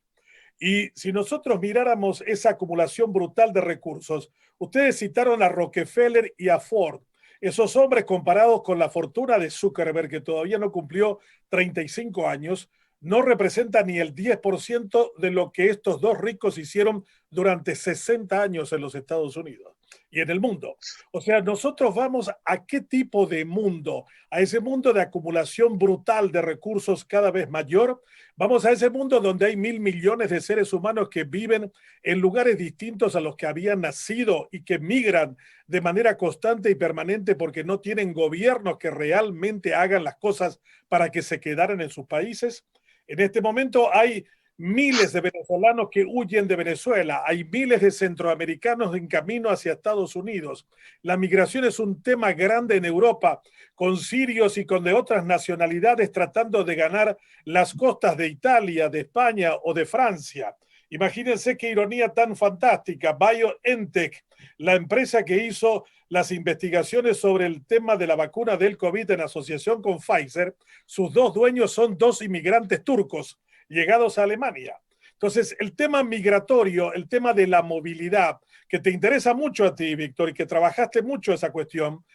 Y si nosotros miráramos esa acumulación brutal de recursos, ustedes citaron a Rockefeller y a Ford. Esos hombres, comparados con la fortuna de Zuckerberg, que todavía no cumplió 35 años, no representan ni el 10% de lo que estos dos ricos hicieron durante 60 años en los Estados Unidos y en el mundo. O sea, nosotros vamos a qué tipo de mundo, a ese mundo de acumulación brutal de recursos cada vez mayor. Vamos a ese mundo donde hay 1.000 millones de seres humanos que viven en lugares distintos a los que habían nacido y que migran de manera constante y permanente porque no tienen gobiernos que realmente hagan las cosas para que se quedaran en sus países. En este momento hay miles de venezolanos que huyen de Venezuela, hay miles de centroamericanos en camino hacia Estados Unidos. La migración es un tema grande en Europa, con sirios y con de otras nacionalidades tratando de ganar las costas de Italia, de España o de Francia. Imagínense qué ironía tan fantástica. BioNTech, la empresa que hizo las investigaciones sobre el tema de la vacuna del COVID en asociación con Pfizer, sus dos dueños son dos inmigrantes turcos llegados a Alemania. Entonces, el tema migratorio, el tema de la movilidad, que te interesa mucho a ti, Víctor, y que trabajaste mucho esa cuestión,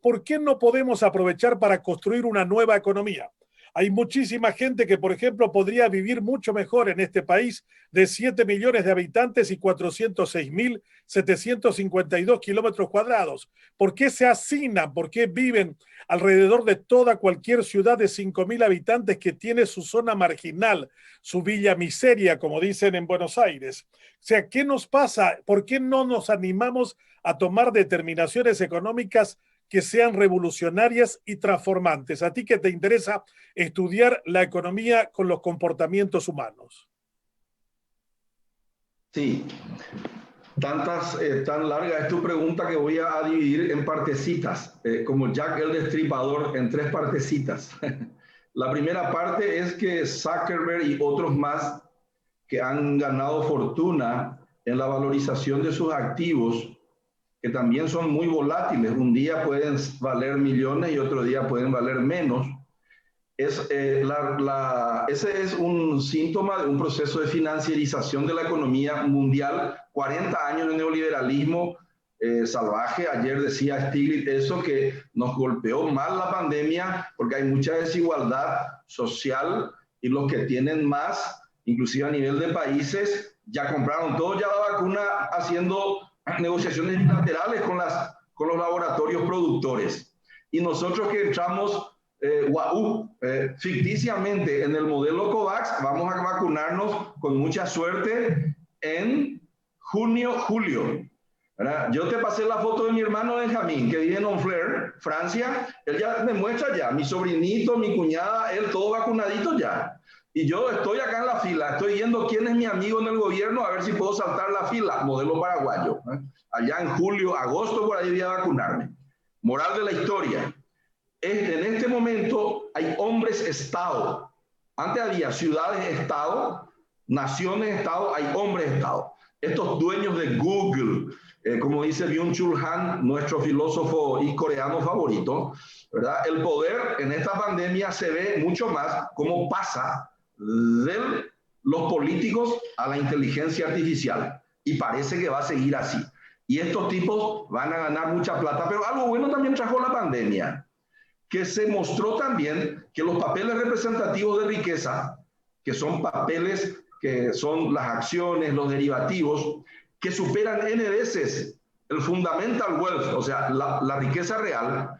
¿por qué no podemos aprovechar para construir una nueva economía? Hay muchísima gente que, por ejemplo, podría vivir mucho mejor en este país de 7 millones de habitantes y 406.752 kilómetros cuadrados. ¿Por qué se hacinan? ¿Por qué viven alrededor de toda cualquier ciudad de 5.000 habitantes que tiene su zona marginal, su villa miseria, como dicen en Buenos Aires? O sea, ¿qué nos pasa? ¿Por qué no nos animamos a tomar determinaciones económicas que sean revolucionarias y transformantes? A ti que te interesa estudiar la economía con los comportamientos humanos. Sí, tan larga es tu pregunta que voy a dividir en partecitas, como Jack el Destripador, en 3 partecitas. La primera parte es que Zuckerberg y otros más que han ganado fortuna en la valorización de sus activos, que también son muy volátiles. Un día pueden valer millones y otro día pueden valer menos. Ese es un síntoma de un proceso de financiarización de la economía mundial. 40 años de neoliberalismo salvaje. Ayer decía Stiglitz eso, que nos golpeó mal la pandemia porque hay mucha desigualdad social y los que tienen más, inclusive a nivel de países, ya compraron todo ya la vacuna haciendo negociaciones bilaterales con los laboratorios productores. Y nosotros que entramos ficticiamente en el modelo COVAX, vamos a vacunarnos con mucha suerte en junio, julio. ¿Verdad? Yo te pasé la foto de mi hermano Benjamín, que vive en Honfleur, Francia. Él ya me muestra ya, mi sobrinito, mi cuñada, él todo vacunadito ya. Y yo estoy acá en la fila, estoy viendo quién es mi amigo en el gobierno, a ver si puedo saltar la fila, modelo paraguayo. Allá en julio, agosto, por ahí voy a vacunarme. Moral de la historia. En este momento hay hombres-estado. Antes había ciudades-estado, naciones-estado, hay hombres-estado. Estos dueños de Google, como dice Byung-Chul Han, nuestro filósofo y coreano favorito, ¿verdad? El poder en esta pandemia se ve mucho más cómo pasa de los políticos a la inteligencia artificial. Y parece que va a seguir así. Y estos tipos van a ganar mucha plata. Pero algo bueno también trajo la pandemia, que se mostró también que los papeles representativos de riqueza, que son papeles que son las acciones, los derivativos, que superan N veces el fundamental wealth, o sea, la riqueza real,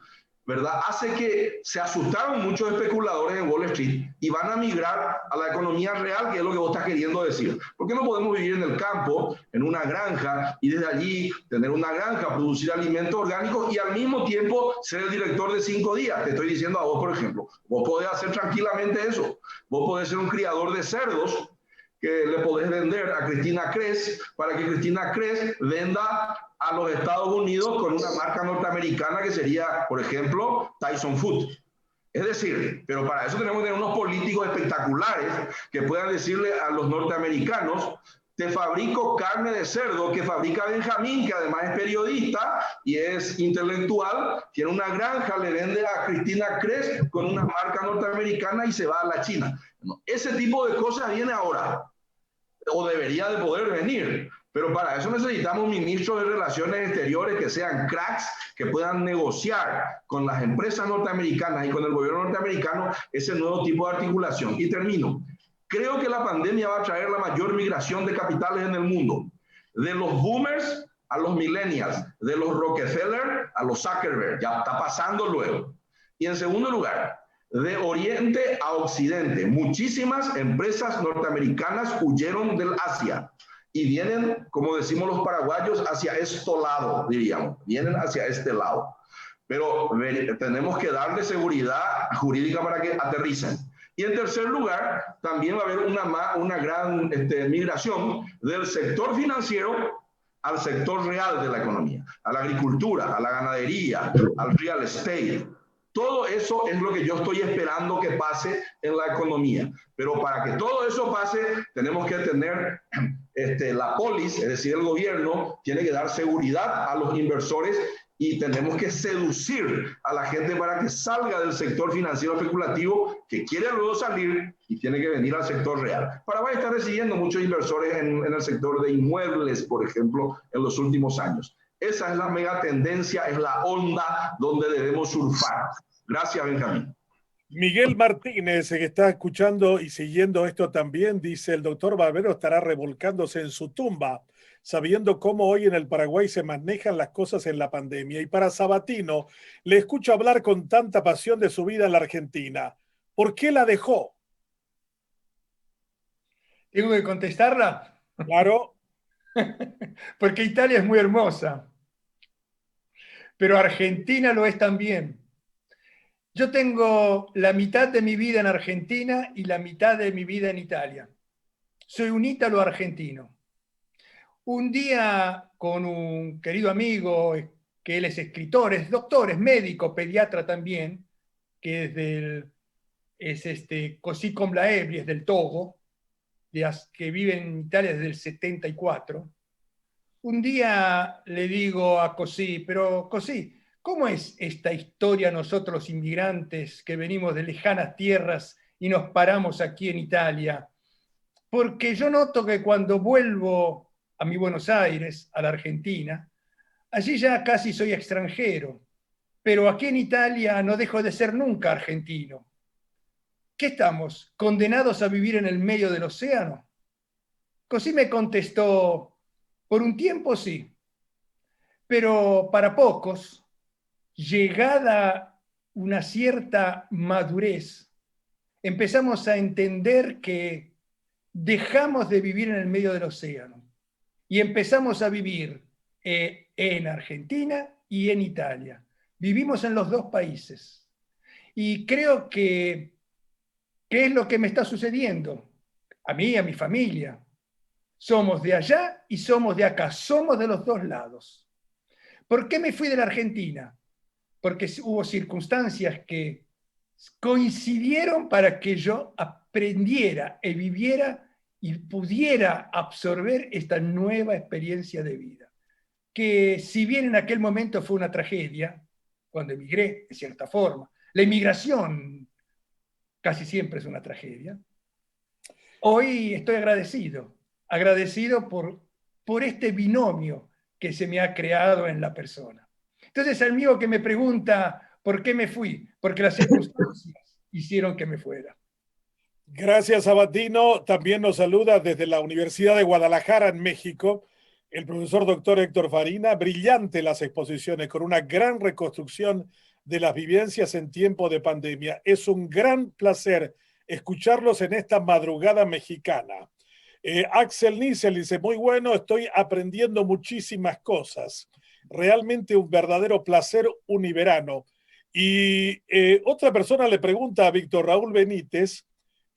¿verdad? Hace que se asustaron muchos especuladores en Wall Street y van a migrar a la economía real, que es lo que vos estás queriendo decir. ¿Por qué no podemos vivir en el campo, en una granja, y desde allí tener una granja, producir alimentos orgánicos y al mismo tiempo ser el director de 5 días? Te estoy diciendo a vos, por ejemplo. Vos podés hacer tranquilamente eso. Vos podés ser un criador de cerdos que le podés vender a Cristina Cres para que Cristina Cres venda a los Estados Unidos con una marca norteamericana que sería, por ejemplo, Tyson Foods. Es decir, pero para eso tenemos que tener unos políticos espectaculares que puedan decirle a los norteamericanos: te fabrico carne de cerdo que fabrica Benjamín, que además es periodista y es intelectual, tiene una granja, le vende a Cristina Cres con una marca norteamericana y se va a la China. Ese tipo de cosas viene ahora, o debería de poder venir. Pero para eso necesitamos ministros de Relaciones Exteriores que sean cracks, que puedan negociar con las empresas norteamericanas y con el gobierno norteamericano ese nuevo tipo de articulación. Y termino. Creo que la pandemia va a traer la mayor migración de capitales en el mundo. De los boomers a los millennials, de los Rockefeller a los Zuckerberg. Ya está pasando luego. Y en segundo lugar, de Oriente a Occidente. Muchísimas empresas norteamericanas huyeron del Asia y vienen, como decimos los paraguayos, hacia este lado, diríamos. Vienen hacia este lado. Pero tenemos que darle seguridad jurídica para que aterricen. Y en tercer lugar, también va a haber una gran migración del sector financiero al sector real de la economía, a la agricultura, a la ganadería, al real estate. Todo eso es lo que yo estoy esperando que pase en la economía. Pero para que todo eso pase, tenemos que tener la polis, es decir, el gobierno, tiene que dar seguridad a los inversores y tenemos que seducir a la gente para que salga del sector financiero especulativo, que quiere luego salir y tiene que venir al sector real. Paraguay está recibiendo muchos inversores en el sector de inmuebles, por ejemplo, en los últimos años. Esa es la mega tendencia, es la onda donde debemos surfar. Gracias, Benjamín. Miguel Martínez, que está escuchando y siguiendo esto también, dice: el doctor Barbero estará revolcándose en su tumba, sabiendo cómo hoy en el Paraguay se manejan las cosas en la pandemia. Y para Sabatino, le escucho hablar con tanta pasión de su vida en la Argentina. ¿Por qué la dejó? ¿Tengo que contestarla? Claro. Porque Italia es muy hermosa, pero Argentina lo es también. Yo tengo la mitad de mi vida en Argentina y la mitad de mi vida en Italia. Soy un ítalo argentino. Un día con un querido amigo, que él es escritor, es doctor, es médico, pediatra también, que es Così com la Ebri, es del Togo, que vive en Italia desde el 74. Un día le digo a Così, pero Così, ¿cómo es esta historia nosotros los inmigrantes que venimos de lejanas tierras y nos paramos aquí en Italia? Porque yo noto que cuando vuelvo a mi Buenos Aires, a la Argentina, allí ya casi soy extranjero, pero aquí en Italia no dejo de ser nunca argentino. ¿Qué estamos? ¿Condenados a vivir en el medio del océano? Così me contestó: por un tiempo sí, pero para pocos, llegada una cierta madurez, empezamos a entender que dejamos de vivir en el medio del océano y empezamos a vivir en Argentina y en Italia. Vivimos en los dos países. Y creo que ¿qué es lo que me está sucediendo? A mí, a mi familia. Somos de allá y somos de acá, somos de los dos lados. ¿Por qué me fui de la Argentina? Porque hubo circunstancias que coincidieron para que yo aprendiera y viviera y pudiera absorber esta nueva experiencia de vida. Que si bien en aquel momento fue una tragedia, cuando emigré, de cierta forma, la inmigración casi siempre es una tragedia, hoy estoy agradecido por este binomio que se me ha creado en la persona. Entonces, el mío que me pregunta ¿por qué me fui? Porque las circunstancias hicieron que me fuera. Gracias, Sabatino. También nos saluda desde la Universidad de Guadalajara, en México, el profesor doctor Héctor Farina. Brillante las exposiciones, con una gran reconstrucción de las vivencias en tiempo de pandemia. Es un gran placer escucharlos en esta madrugada mexicana. Axel Niesel dice: muy bueno, estoy aprendiendo muchísimas cosas. Realmente un verdadero placer univerano. Y otra persona le pregunta a Víctor Raúl Benítez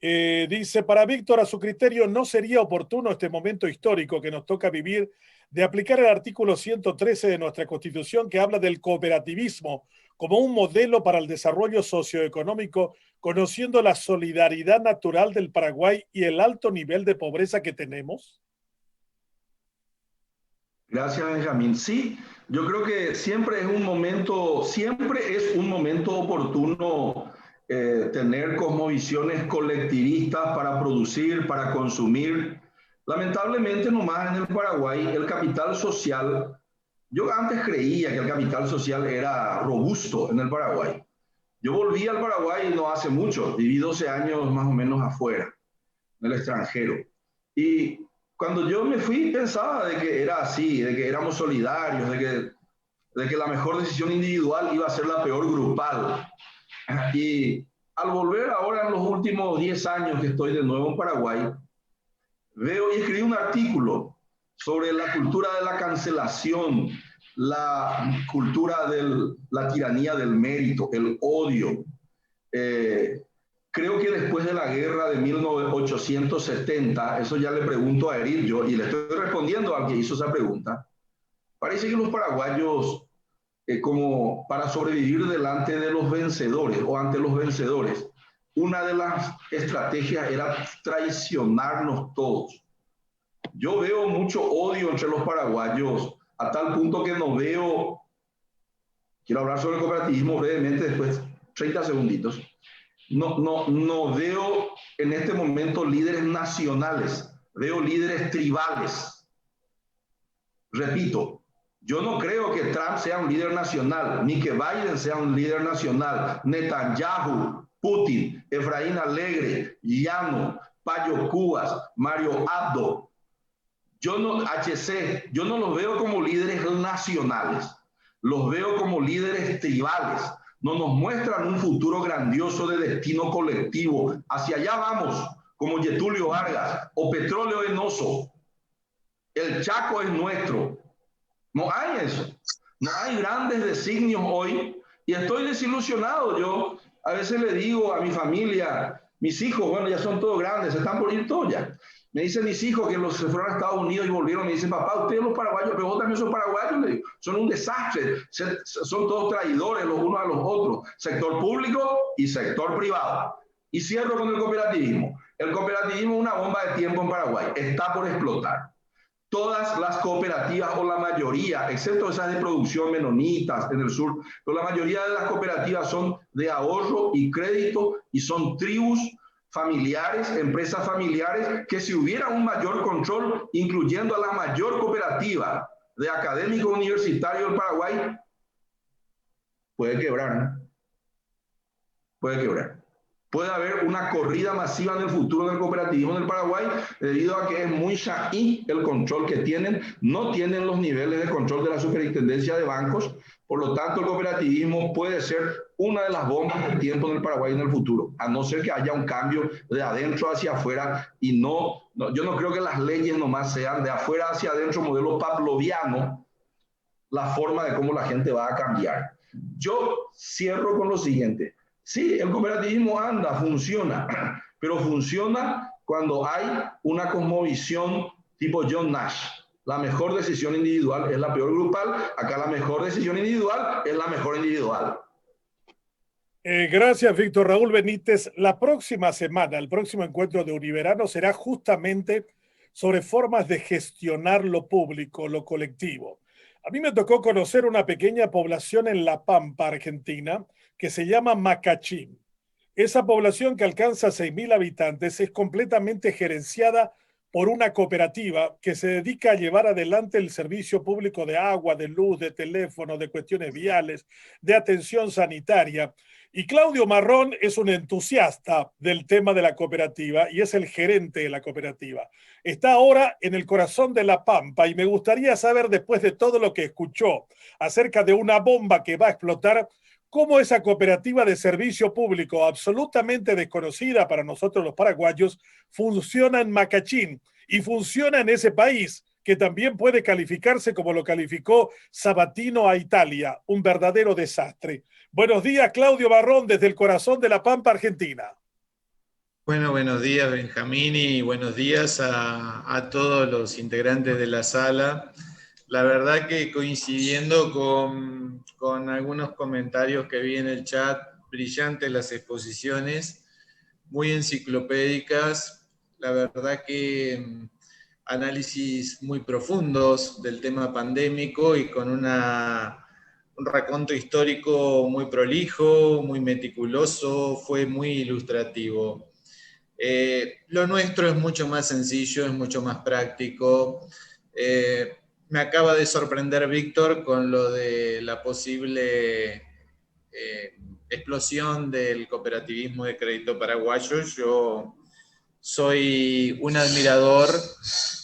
Dice, para Víctor, a su criterio, ¿no sería oportuno este momento histórico que nos toca vivir de aplicar el artículo 113 de nuestra Constitución que habla del cooperativismo como un modelo para el desarrollo socioeconómico, conociendo la solidaridad natural del Paraguay y el alto nivel de pobreza que tenemos? Gracias, Benjamín. Sí, yo creo que siempre es un momento oportuno tener cosmovisiones colectivistas para producir, para consumir. Lamentablemente, nomás en el Paraguay, el capital social, yo antes creía que el capital social era robusto en el Paraguay. Yo volví al Paraguay no hace mucho, viví 12 años más o menos afuera, en el extranjero. Y cuando yo me fui pensaba de que era así, de que éramos solidarios, de que la mejor decisión individual iba a ser la peor grupal. Y al volver ahora en los últimos 10 años que estoy de nuevo en Paraguay, veo y escribí un artículo sobre la cultura de la cancelación, la cultura de la tiranía del mérito, el odio. Creo que después de la guerra de 1870, eso ya le pregunto a Eric yo, y le estoy respondiendo al que hizo esa pregunta, parece que los paraguayos, como para sobrevivir delante de los vencedores o ante los vencedores, una de las estrategias era traicionarnos todos. Yo veo mucho odio entre los paraguayos, a tal punto que no veo, quiero hablar sobre el cooperativismo brevemente, después 30 segunditos, no veo en este momento líderes nacionales, veo líderes tribales. Repito, yo no creo que Trump sea un líder nacional, ni que Biden sea un líder nacional. Netanyahu, Putin, Efraín Alegre, Llano, Payo Cubas, Mario Abdo, yo no los veo como líderes nacionales, los veo como líderes tribales. No nos muestran un futuro grandioso de destino colectivo. Hacia allá vamos, como Getulio Vargas, o petróleo enoso. El Chaco es nuestro. No hay eso. No hay grandes designios hoy. Y estoy desilusionado. Yo a veces le digo a mi familia, mis hijos, bueno, ya son todos grandes, se están por ir todos ya. Me dicen mis hijos que se fueron a Estados Unidos y volvieron, me dicen, papá, ustedes los paraguayos, pero vos también sos paraguayos, le digo, son un desastre, son todos traidores los unos a los otros, sector público y sector privado. Y cierro con el cooperativismo. El cooperativismo es una bomba de tiempo en Paraguay, está por explotar. Todas las cooperativas, o la mayoría, excepto esas de producción menonitas en el sur, pero la mayoría de las cooperativas son de ahorro y crédito y son tribus familiares, empresas familiares, que si hubiera un mayor control, incluyendo a la mayor cooperativa de académicos universitarios del Paraguay, puede quebrar, ¿no? Puede quebrar. Puede haber una corrida masiva en el futuro del cooperativismo en el Paraguay, debido a que es muy shaí el control que tienen, no tienen los niveles de control de la superintendencia de bancos, por lo tanto el cooperativismo puede ser una de las bombas del tiempo en el Paraguay en el futuro, a no ser que haya un cambio de adentro hacia afuera, y yo no creo que las leyes nomás sean de afuera hacia adentro, modelo pavloviano, la forma de cómo la gente va a cambiar. Yo cierro con lo siguiente. Sí, el cooperativismo anda, funciona, pero funciona cuando hay una cosmovisión tipo John Nash. La mejor decisión individual es la peor grupal. Acá la mejor decisión individual es la mejor individual. Gracias, Víctor Raúl Benítez. La próxima semana, el próximo encuentro de Univerano será justamente sobre formas de gestionar lo público, lo colectivo. A mí me tocó conocer una pequeña población en La Pampa, Argentina, que se llama Macachín. Esa población, que alcanza 6.000 habitantes, es completamente gerenciada por una cooperativa que se dedica a llevar adelante el servicio público de agua, de luz, de teléfono, de cuestiones viales, de atención sanitaria. Y Claudio Marrón es un entusiasta del tema de la cooperativa y es el gerente de la cooperativa. Está ahora en el corazón de La Pampa y me gustaría saber, después de todo lo que escuchó acerca de una bomba que va a explotar, cómo esa cooperativa de servicio público, absolutamente desconocida para nosotros los paraguayos, funciona en Macachín y funciona en ese país, que también puede calificarse como lo calificó Sabatino a Italia, un verdadero desastre. Buenos días, Claudio Marrón, desde el corazón de La Pampa, Argentina. Bueno, buenos días Benjamín y buenos días a todos los integrantes de la sala. La verdad que coincidiendo con algunos comentarios que vi en el chat, brillantes las exposiciones, muy enciclopédicas, la verdad que análisis muy profundos del tema pandémico y con un raconto histórico muy prolijo, muy meticuloso, fue muy ilustrativo. Lo nuestro es mucho más sencillo, es mucho más práctico. Me acaba de sorprender Víctor con lo de la posible explosión del cooperativismo de crédito paraguayo. Yo soy un admirador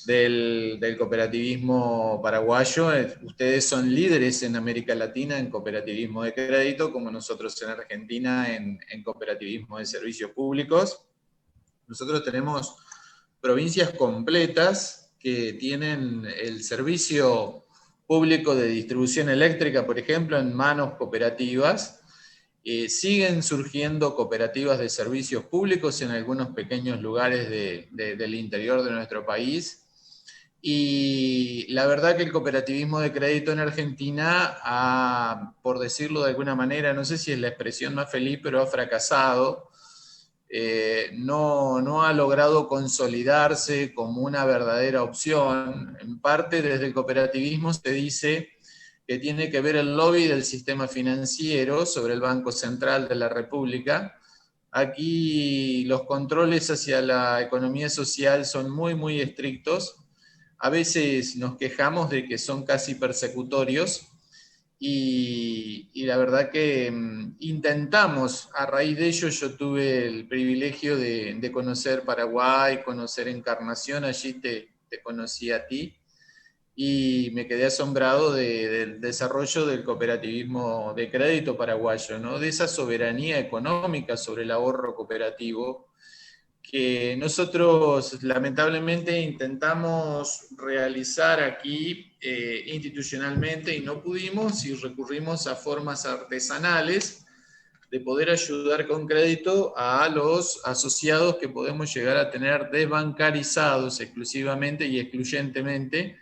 del cooperativismo paraguayo. Ustedes son líderes en América Latina en cooperativismo de crédito, como nosotros en Argentina en cooperativismo de servicios públicos. Nosotros tenemos provincias completas que tienen el servicio público de distribución eléctrica, por ejemplo, en manos cooperativas. Siguen surgiendo cooperativas de servicios públicos en algunos pequeños lugares del interior de nuestro país. Y la verdad que el cooperativismo de crédito en Argentina, por decirlo de alguna manera, no sé si es la expresión más feliz, pero ha fracasado. No ha logrado consolidarse como una verdadera opción. En parte desde el cooperativismo se dice que tiene que ver el lobby del sistema financiero sobre el Banco Central de la República. Aquí los controles hacia la economía social son muy, muy estrictos. A veces nos quejamos de que son casi persecutorios. Y la verdad que intentamos, a raíz de ello yo tuve el privilegio de conocer Paraguay, conocer Encarnación, allí te conocí a ti, y me quedé asombrado del desarrollo del cooperativismo de crédito paraguayo, ¿no? De esa soberanía económica sobre el ahorro cooperativo, que nosotros lamentablemente intentamos realizar aquí institucionalmente y no pudimos, y recurrimos a formas artesanales de poder ayudar con crédito a los asociados que podemos llegar a tener desbancarizados exclusivamente y excluyentemente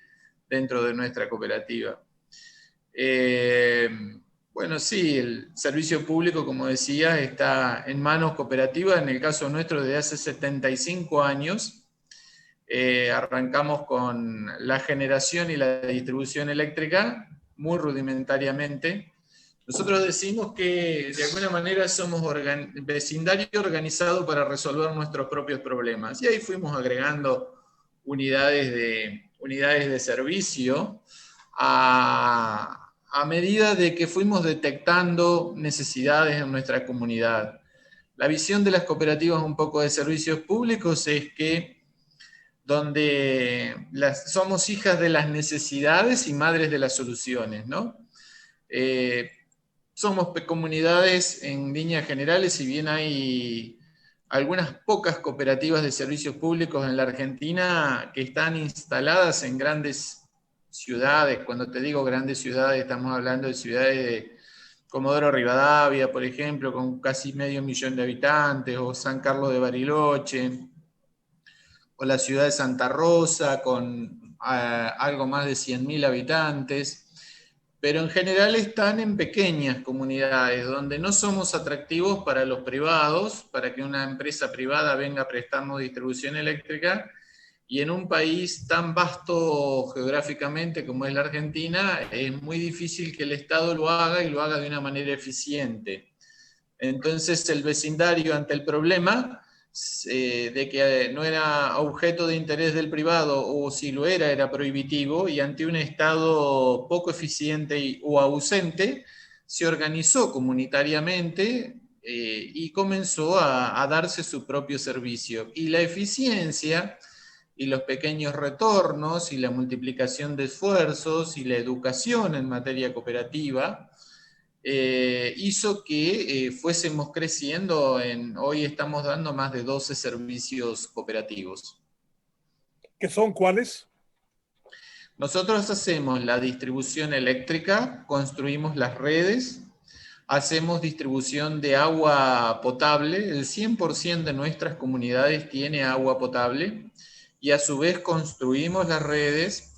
dentro de nuestra cooperativa. Bueno, sí, el servicio público, como decía, está en manos cooperativas, en el caso nuestro desde hace 75 años. Arrancamos con la generación y la distribución eléctrica, muy rudimentariamente. Nosotros decimos que de alguna manera somos vecindario organizado para resolver nuestros propios problemas. Y ahí fuimos agregando unidades de servicio a medida de que fuimos detectando necesidades en nuestra comunidad. La visión de las cooperativas un poco de servicios públicos es que somos hijas de las necesidades y madres de las soluciones, ¿no? Somos comunidades en líneas generales, si bien hay algunas pocas cooperativas de servicios públicos en la Argentina que están instaladas en grandes ciudades. Cuando te digo grandes ciudades, estamos hablando de ciudades de Comodoro Rivadavia, por ejemplo, con casi 500.000 de habitantes, o San Carlos de Bariloche, o la ciudad de Santa Rosa, con algo más de 100.000 habitantes. Pero en general están en pequeñas comunidades donde no somos atractivos para los privados, para que una empresa privada venga a prestarnos distribución eléctrica, y en un país tan vasto geográficamente como es la Argentina, es muy difícil que el Estado lo haga y lo haga de una manera eficiente. Entonces el vecindario, ante el problema de que no era objeto de interés del privado, o si lo era prohibitivo, y ante un Estado poco eficiente o ausente, se organizó comunitariamente y comenzó a darse su propio servicio. Y la eficiencia y los pequeños retornos y la multiplicación de esfuerzos y la educación en materia cooperativa hizo que fuésemos creciendo. Hoy estamos dando más de 12 servicios cooperativos. ¿Qué son cuáles? Nosotros hacemos la distribución eléctrica, construimos las redes, hacemos distribución de agua potable. El 100% de nuestras comunidades tiene agua potable y a su vez construimos las redes.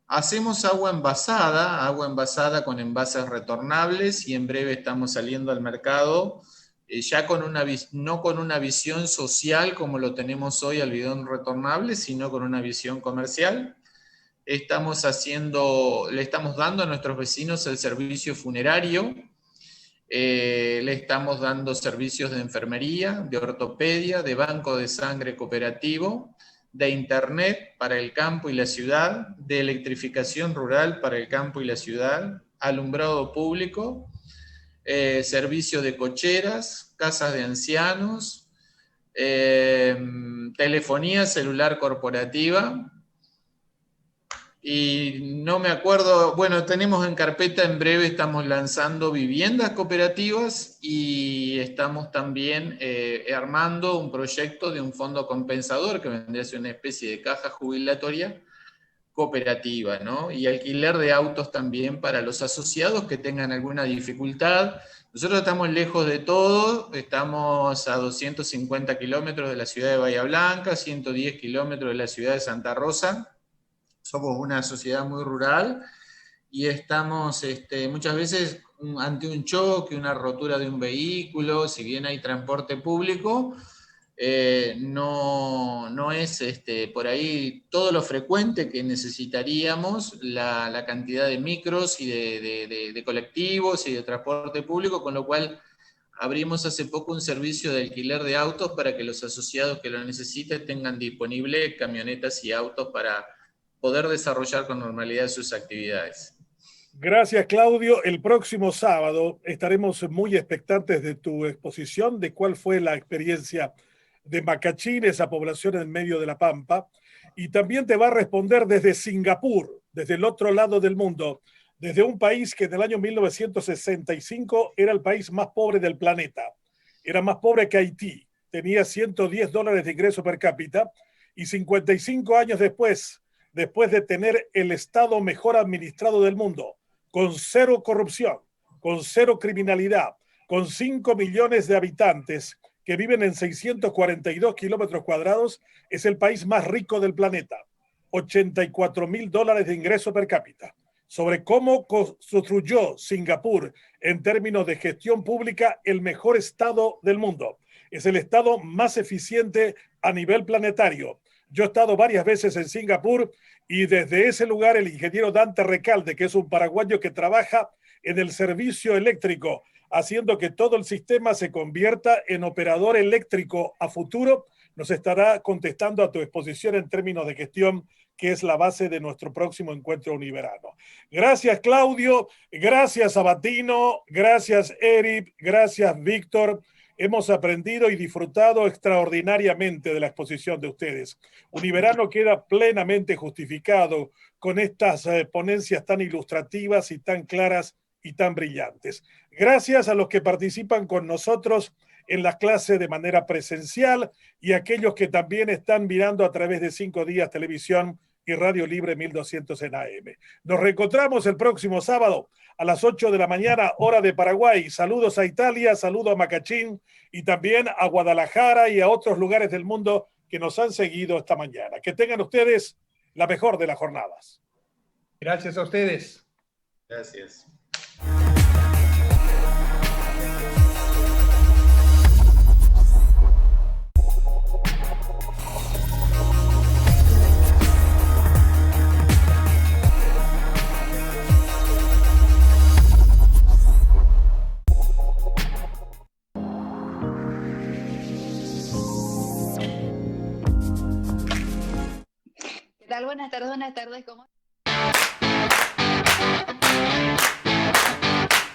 Hacemos agua envasada con envases retornables, y en breve estamos saliendo al mercado ya no con una visión social como lo tenemos hoy al bidón retornable, sino con una visión comercial. Le estamos dando a nuestros vecinos el servicio funerario, le estamos dando servicios de enfermería, de ortopedia, de banco de sangre cooperativo, de internet para el campo y la ciudad, de electrificación rural para el campo y la ciudad, alumbrado público, servicio de cocheras, casas de ancianos, telefonía celular corporativa. Y no me acuerdo, bueno, tenemos en carpeta, en breve estamos lanzando viviendas cooperativas, y estamos también armando un proyecto de un fondo compensador que vendría a ser una especie de caja jubilatoria cooperativa, ¿no? Y alquiler de autos también para los asociados que tengan alguna dificultad. Nosotros estamos lejos de todo, estamos a 250 kilómetros de la ciudad de Bahía Blanca, 110 kilómetros de la ciudad de Santa Rosa. Somos una sociedad muy rural y estamos muchas veces ante un choque, una rotura de un vehículo. Si bien hay transporte público, no es por ahí todo lo frecuente que necesitaríamos la cantidad de micros y de colectivos y de transporte público, con lo cual abrimos hace poco un servicio de alquiler de autos para que los asociados que lo necesiten tengan disponible camionetas y autos para poder desarrollar con normalidad sus actividades. Gracias, Claudio. El próximo sábado estaremos muy expectantes de tu exposición, de cuál fue la experiencia de Macachín, esa población en medio de la Pampa, y también te va a responder desde Singapur, desde el otro lado del mundo, desde un país que en el año 1965 era el país más pobre del planeta. Era más pobre que Haití, tenía $110 de ingreso per cápita, y 55 años después de tener el estado mejor administrado del mundo, con cero corrupción, con cero criminalidad, con 5 millones de habitantes que viven en 642 kilómetros cuadrados, es el país más rico del planeta. $84,000 de ingreso per cápita. Sobre cómo construyó Singapur en términos de gestión pública el mejor estado del mundo. Es el estado más eficiente a nivel planetario. Yo he estado varias veces en Singapur y desde ese lugar el ingeniero Dante Recalde, que es un paraguayo que trabaja en el servicio eléctrico, haciendo que todo el sistema se convierta en operador eléctrico a futuro, nos estará contestando a tu exposición en términos de gestión, que es la base de nuestro próximo encuentro univerano. Gracias, Claudio. Gracias, Sabatino. Gracias, Eric. Gracias, Víctor. Hemos aprendido y disfrutado extraordinariamente de la exposición de ustedes. Univerano queda plenamente justificado con estas ponencias tan ilustrativas y tan claras y tan brillantes. Gracias a los que participan con nosotros en las clases de manera presencial y a aquellos que también están mirando a través de 5 Días Televisión y Radio Libre 1200 en AM. Nos reencontramos el próximo sábado a las 8 de la mañana, hora de Paraguay. Saludos a Italia, saludos a Macachín y también a Guadalajara y a otros lugares del mundo que nos han seguido esta mañana. Que tengan ustedes la mejor de las jornadas. Gracias a ustedes. Gracias. Buenas tardes, ¿cómo?